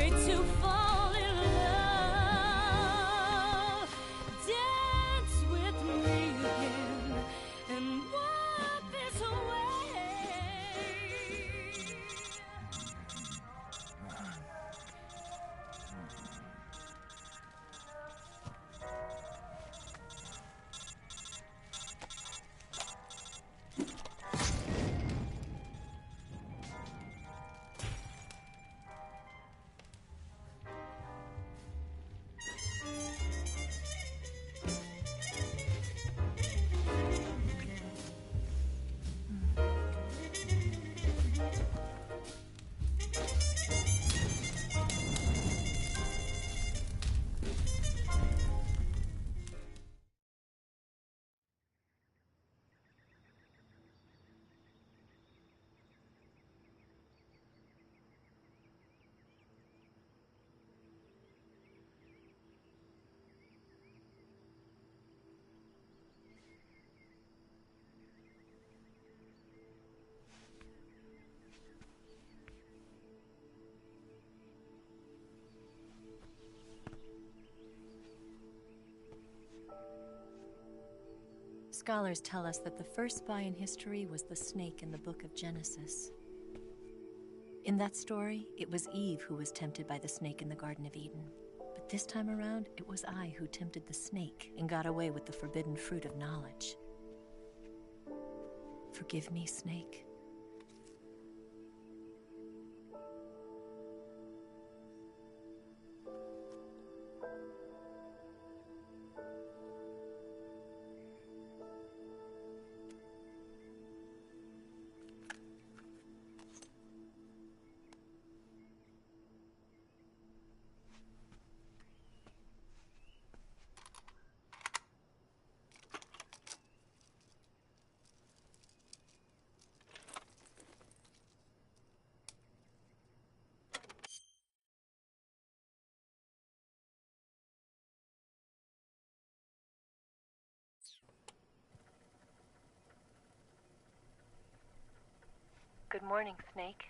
J: scholars tell us that the first spy in history was the snake in the book of Genesis. In that story, it was Eve who was tempted by the snake in the Garden of Eden. But this time around, it was I who tempted the snake and got away with the forbidden fruit of knowledge. Forgive me, Snake.
K: Good morning, Snake.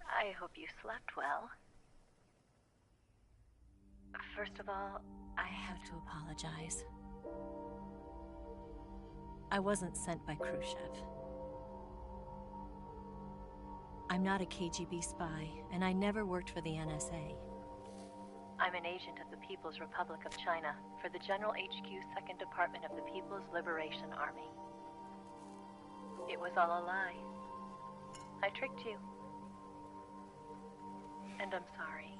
K: I hope you slept well. First of all,
J: I have to apologize. I wasn't sent by Khrushchev. I'm not a KGB spy, and I never worked for the NSA.
K: I'm an agent of the People's Republic of China for the General HQ 2nd Department of the People's Liberation Army. It was all a lie. I tricked you. And I'm sorry.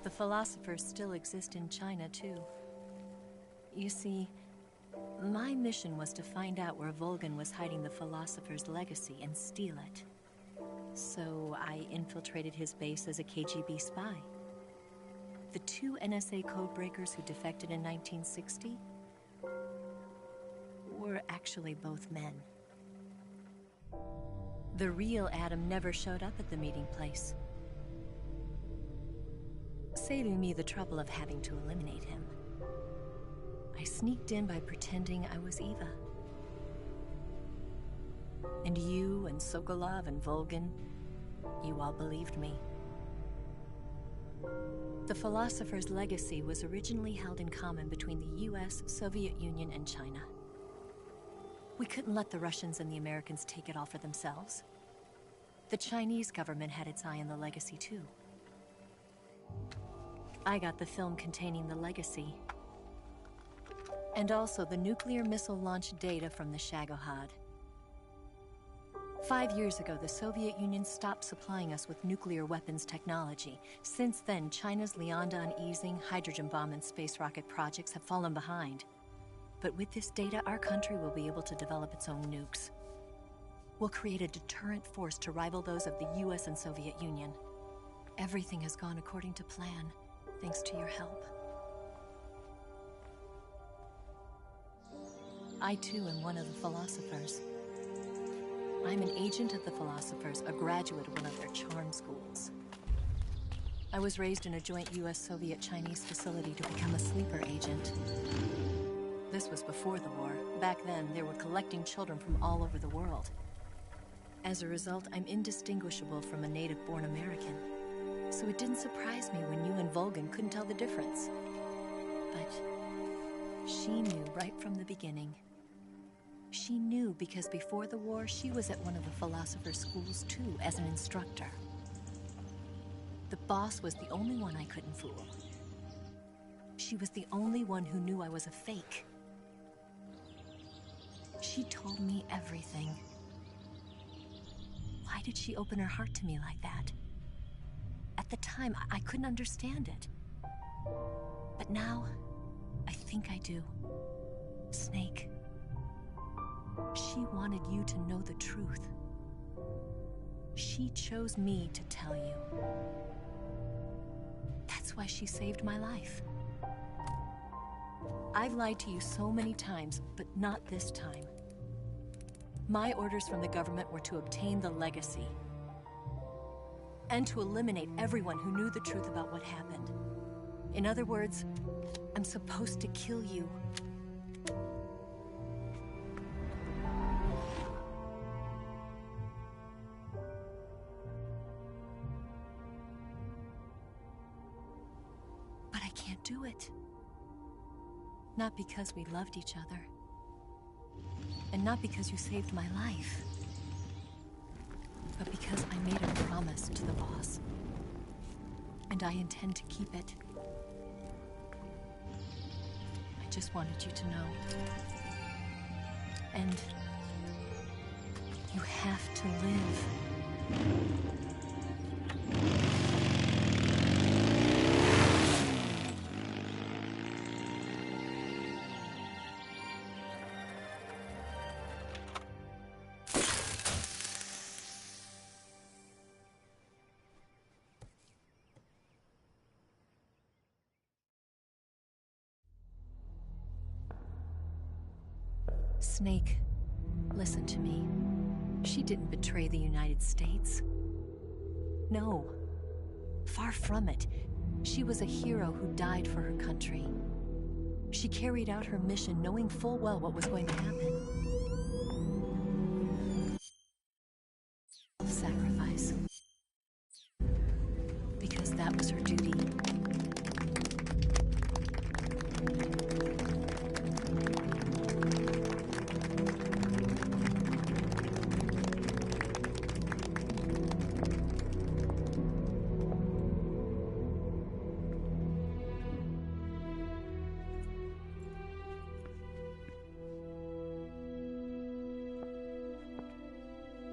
J: The philosophers still exist in China, too. You see, my mission was to find out where Volgan was hiding the philosopher's legacy and steal it. So I infiltrated his base as a KGB spy. The 2 NSA codebreakers who defected in 1960 were actually both men. The real Adam never showed up at the meeting place, saving me the trouble of having to eliminate him. I sneaked in by pretending I was Eva. And you and Sokolov and Volgan, you all believed me. The philosopher's legacy was originally held in common between the US, Soviet Union, and China. We couldn't let the Russians and the Americans take it all for themselves. The Chinese government had its eye on the legacy, too. I got the film containing the legacy, and also the nuclear missile launch data from the Shagohod. 5 years ago, the Soviet Union stopped supplying us with nuclear weapons technology. Since then, China's Liaodong-Yizhing hydrogen bomb and space rocket projects have fallen behind. But with this data, our country will be able to develop its own nukes. We'll create a deterrent force to rival those of the US and Soviet Union. Everything has gone according to plan, thanks to your help. I, too, am one of the philosophers. I'm an agent of the philosophers, a graduate of one of their charm schools. I was raised in a joint US-Soviet-Chinese facility to become a sleeper agent. This was before the war. Back then, they were collecting children from all over the world. As a result, I'm indistinguishable from a native-born American. So it didn't surprise me when you and Volgan couldn't tell the difference. But she knew right from the beginning. She knew because before the war, she was at one of the philosopher's schools too, as an instructor. The boss was the only one I couldn't fool. She was the only one who knew I was a fake. She told me everything. Why did she open her heart to me like that? At the time, I couldn't understand it. But now, I think I do. Snake. She wanted you to know the truth. She chose me to tell you. That's why she saved my life. I've lied to you so many times, but not this time. My orders from the government were to obtain the legacy and to eliminate everyone who knew the truth about what happened. In other words, I'm supposed to kill you. But I can't do it. Not because we loved each other. And not because you saved my life. But because I made a promise to the boss. And I intend to keep it. I just wanted you to know. And you have to live. Snake, listen to me. She didn't betray the United States. No. Far from it. She was a hero who died for her country. She carried out her mission knowing full well what was going to happen. Sacrifice. Because that was her duty.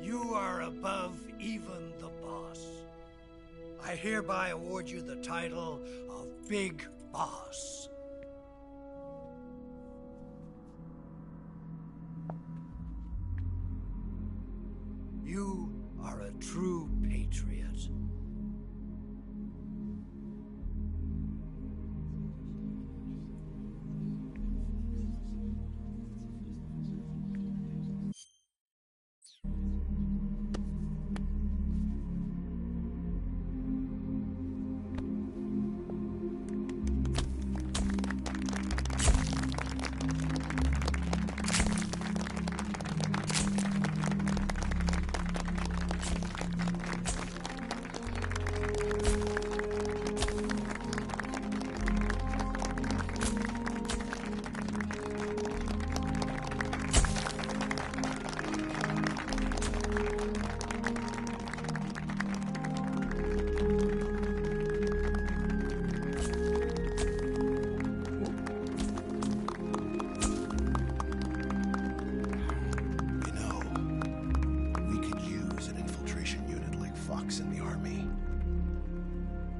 L: You are above even the boss. I hereby award you the title of Big Boss. You are a true patriot.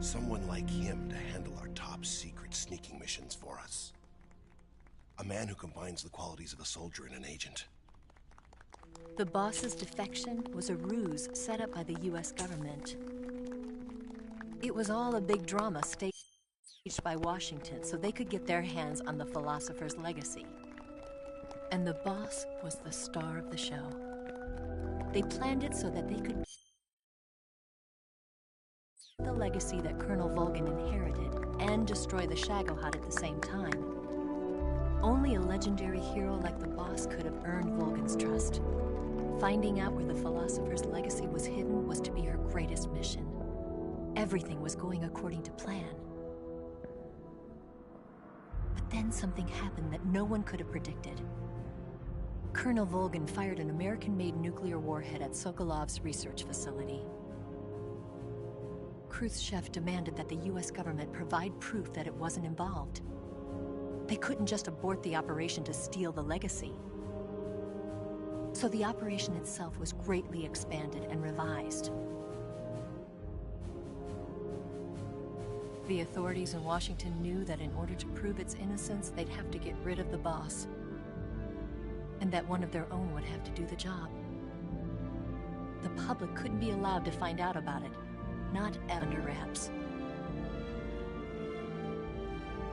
M: Someone like him to handle our top secret sneaking missions for us. A man who combines the qualities of a soldier and an agent.
J: The boss's defection was a ruse set up by the US government. It was all a big drama staged by Washington so they could get their hands on the philosopher's legacy. And the boss was the star of the show. They planned it so that they could the legacy that Colonel Volgin inherited and destroy the Shagohod at the same time. Only a legendary hero like the boss could have earned Volgin's trust. Finding out where the philosopher's legacy was hidden was to be her greatest mission. Everything was going according to plan. But then something happened that no one could have predicted. Colonel Volgin fired an American-made nuclear warhead at Sokolov's research facility. Khrushchev demanded that the US government provide proof that it wasn't involved. They couldn't just abort the operation to steal the legacy. So the operation itself was greatly expanded and revised. The authorities in Washington knew that in order to prove its innocence, they'd have to get rid of the boss. And that one of their own would have to do the job. The public couldn't be allowed to find out about it. Not under wraps.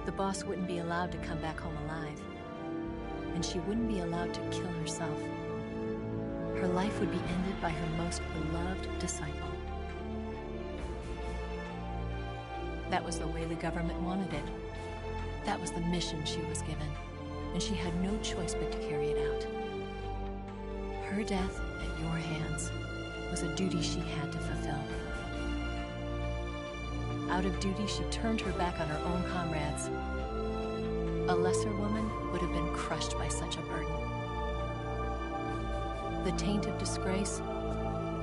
J: The boss wouldn't be allowed to come back home alive. And she wouldn't be allowed to kill herself. Her life would be ended by her most beloved disciple. That was the way the government wanted it. That was the mission she was given, and she had no choice but to carry it out. Her death at your hands was a duty she had to fulfill. Out of duty, she turned her back on her own comrades. A lesser woman would have been crushed by such a burden. The taint of disgrace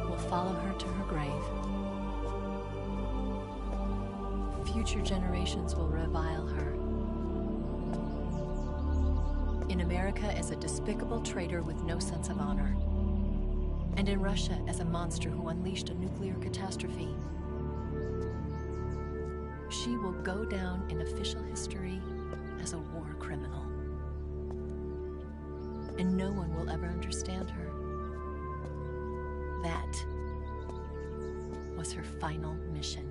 J: will follow her to her grave. Future generations will revile her. In America as a despicable traitor with no sense of honor. And in Russia as a monster who unleashed a nuclear catastrophe. She will go down in official history as a war criminal. And no one will ever understand her. That was her final mission.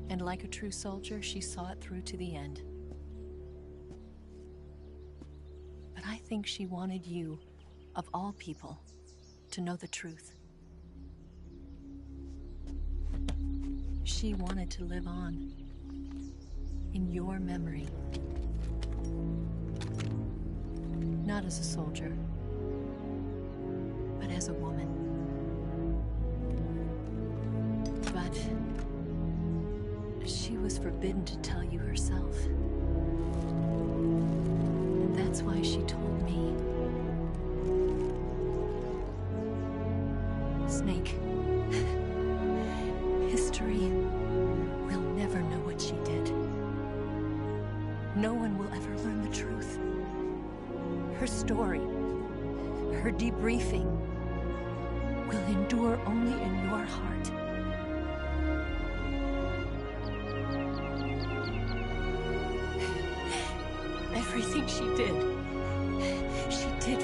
J: And like a true soldier, she saw it through to the end. But I think she wanted you, of all people, to know the truth. She wanted to live on in your memory. Not as a soldier, but as a woman. But she was forbidden to tell you herself. And that's why she told me. Snake, history will never know what she did. No one will ever learn the truth. Her story, her debriefing, will endure only in your heart. Everything she did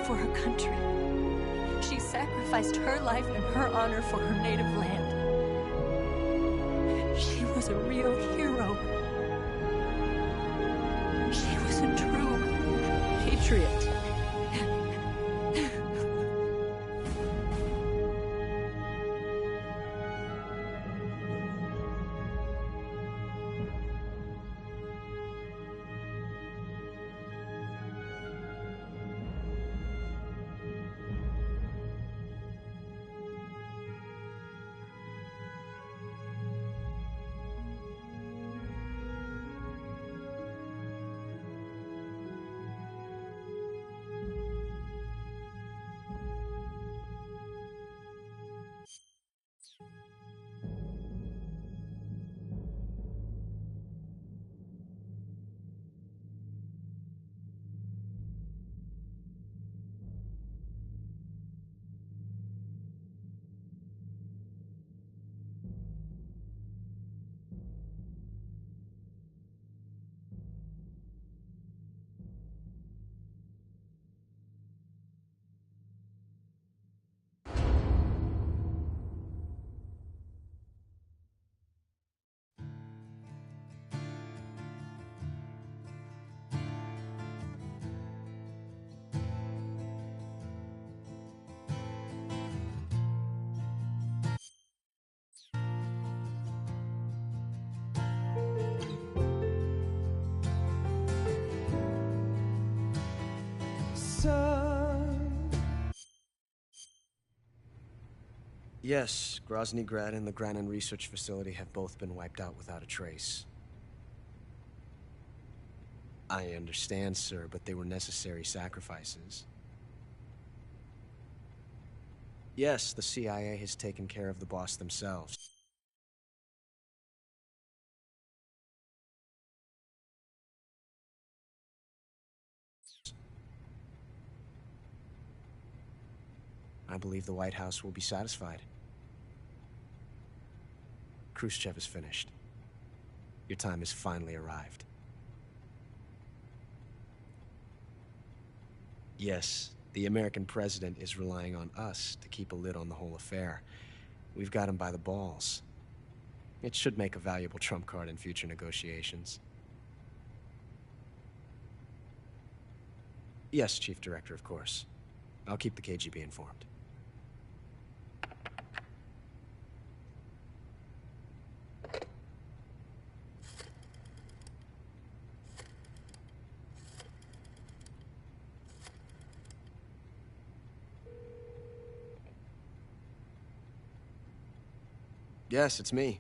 J: for her country. She sacrificed her life and her honor for her native land. She was a real hero. She was a true patriot.
N: Yes, Grozny Grad and the Granin Research Facility have both been wiped out without a trace. I understand, sir, but they were necessary sacrifices. Yes, the CIA has taken care of the boss themselves. I believe the White House will be satisfied. Khrushchev is finished. Your time has finally arrived. Yes, the American president is relying on us to keep a lid on the whole affair. We've got him by the balls. It should make a valuable trump card in future negotiations. Yes, Chief Director, of course. I'll keep the KGB informed. Yes, it's me.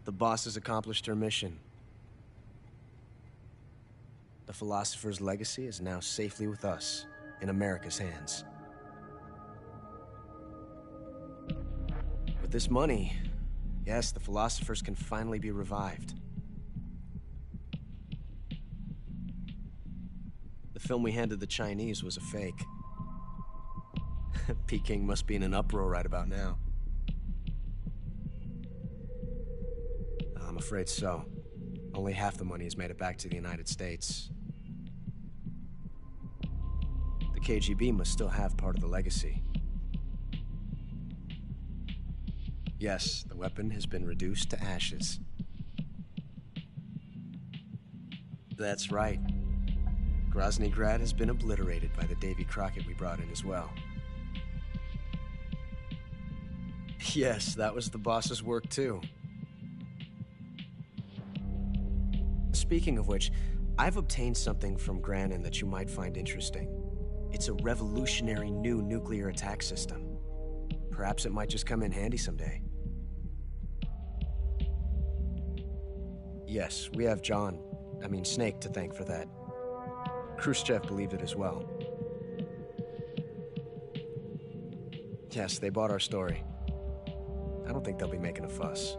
N: The boss has accomplished her mission. The Philosopher's legacy is now safely with us, in America's hands. With this money, yes, the Philosophers can finally be revived. The film we handed the Chinese was a fake. Peking must be in an uproar right about now. I'm afraid so. Only half the money has made it back to the United States. The KGB must still have part of the legacy. Yes, the weapon has been reduced to ashes. That's right. Grozny Grad has been obliterated by the Davy Crockett we brought in as well. Yes, that was the boss's work too. Speaking of which, I've obtained something from Granin that you might find interesting. It's a revolutionary new nuclear attack system. Perhaps it might just come in handy someday. Yes, we have Snake to thank for that. Khrushchev believed it as well. Yes, they bought our story. I don't think they'll be making a fuss.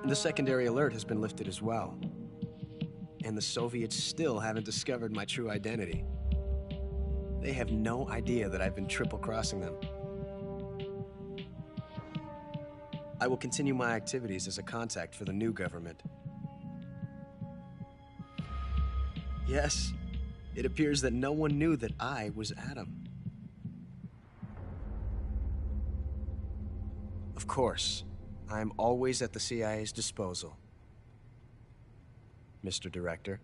N: The secondary alert has been lifted as well. And the Soviets still haven't discovered my true identity. They have no idea that I've been triple-crossing them. I will continue my activities as a contact for the new government. Yes, it appears that no one knew that I was Adam. Of course, I'm always at the CIA's disposal, Mr. Director.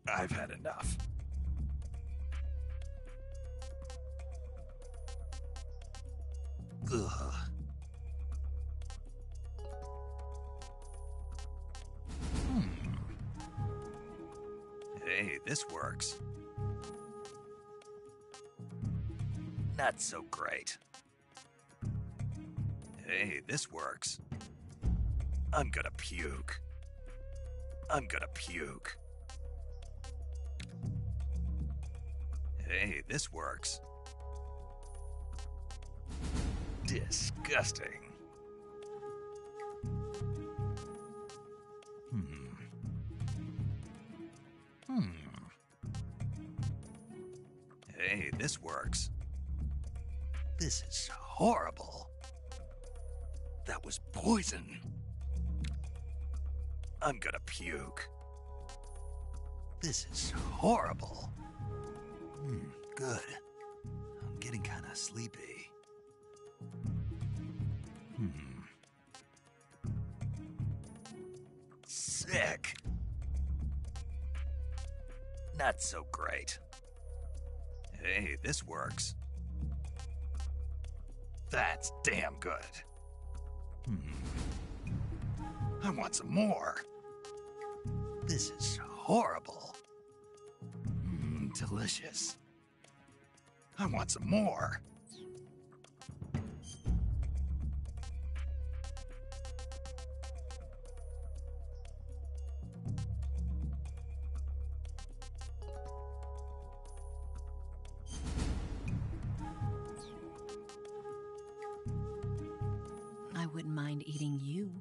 D: I've had enough. Ugh. Hey, this works. Not so great. Hey, this works. I'm gonna puke. I'm gonna puke. Hey, this works. Disgusting. Hey, this works. This is horrible. That was poison. I'm gonna puke. This is horrible. Good. I'm getting kinda sleepy. Sick. Not so great. Hey, this works. That's damn good. I want some more. This is horrible. Delicious. I want some more.
J: I wouldn't mind eating you.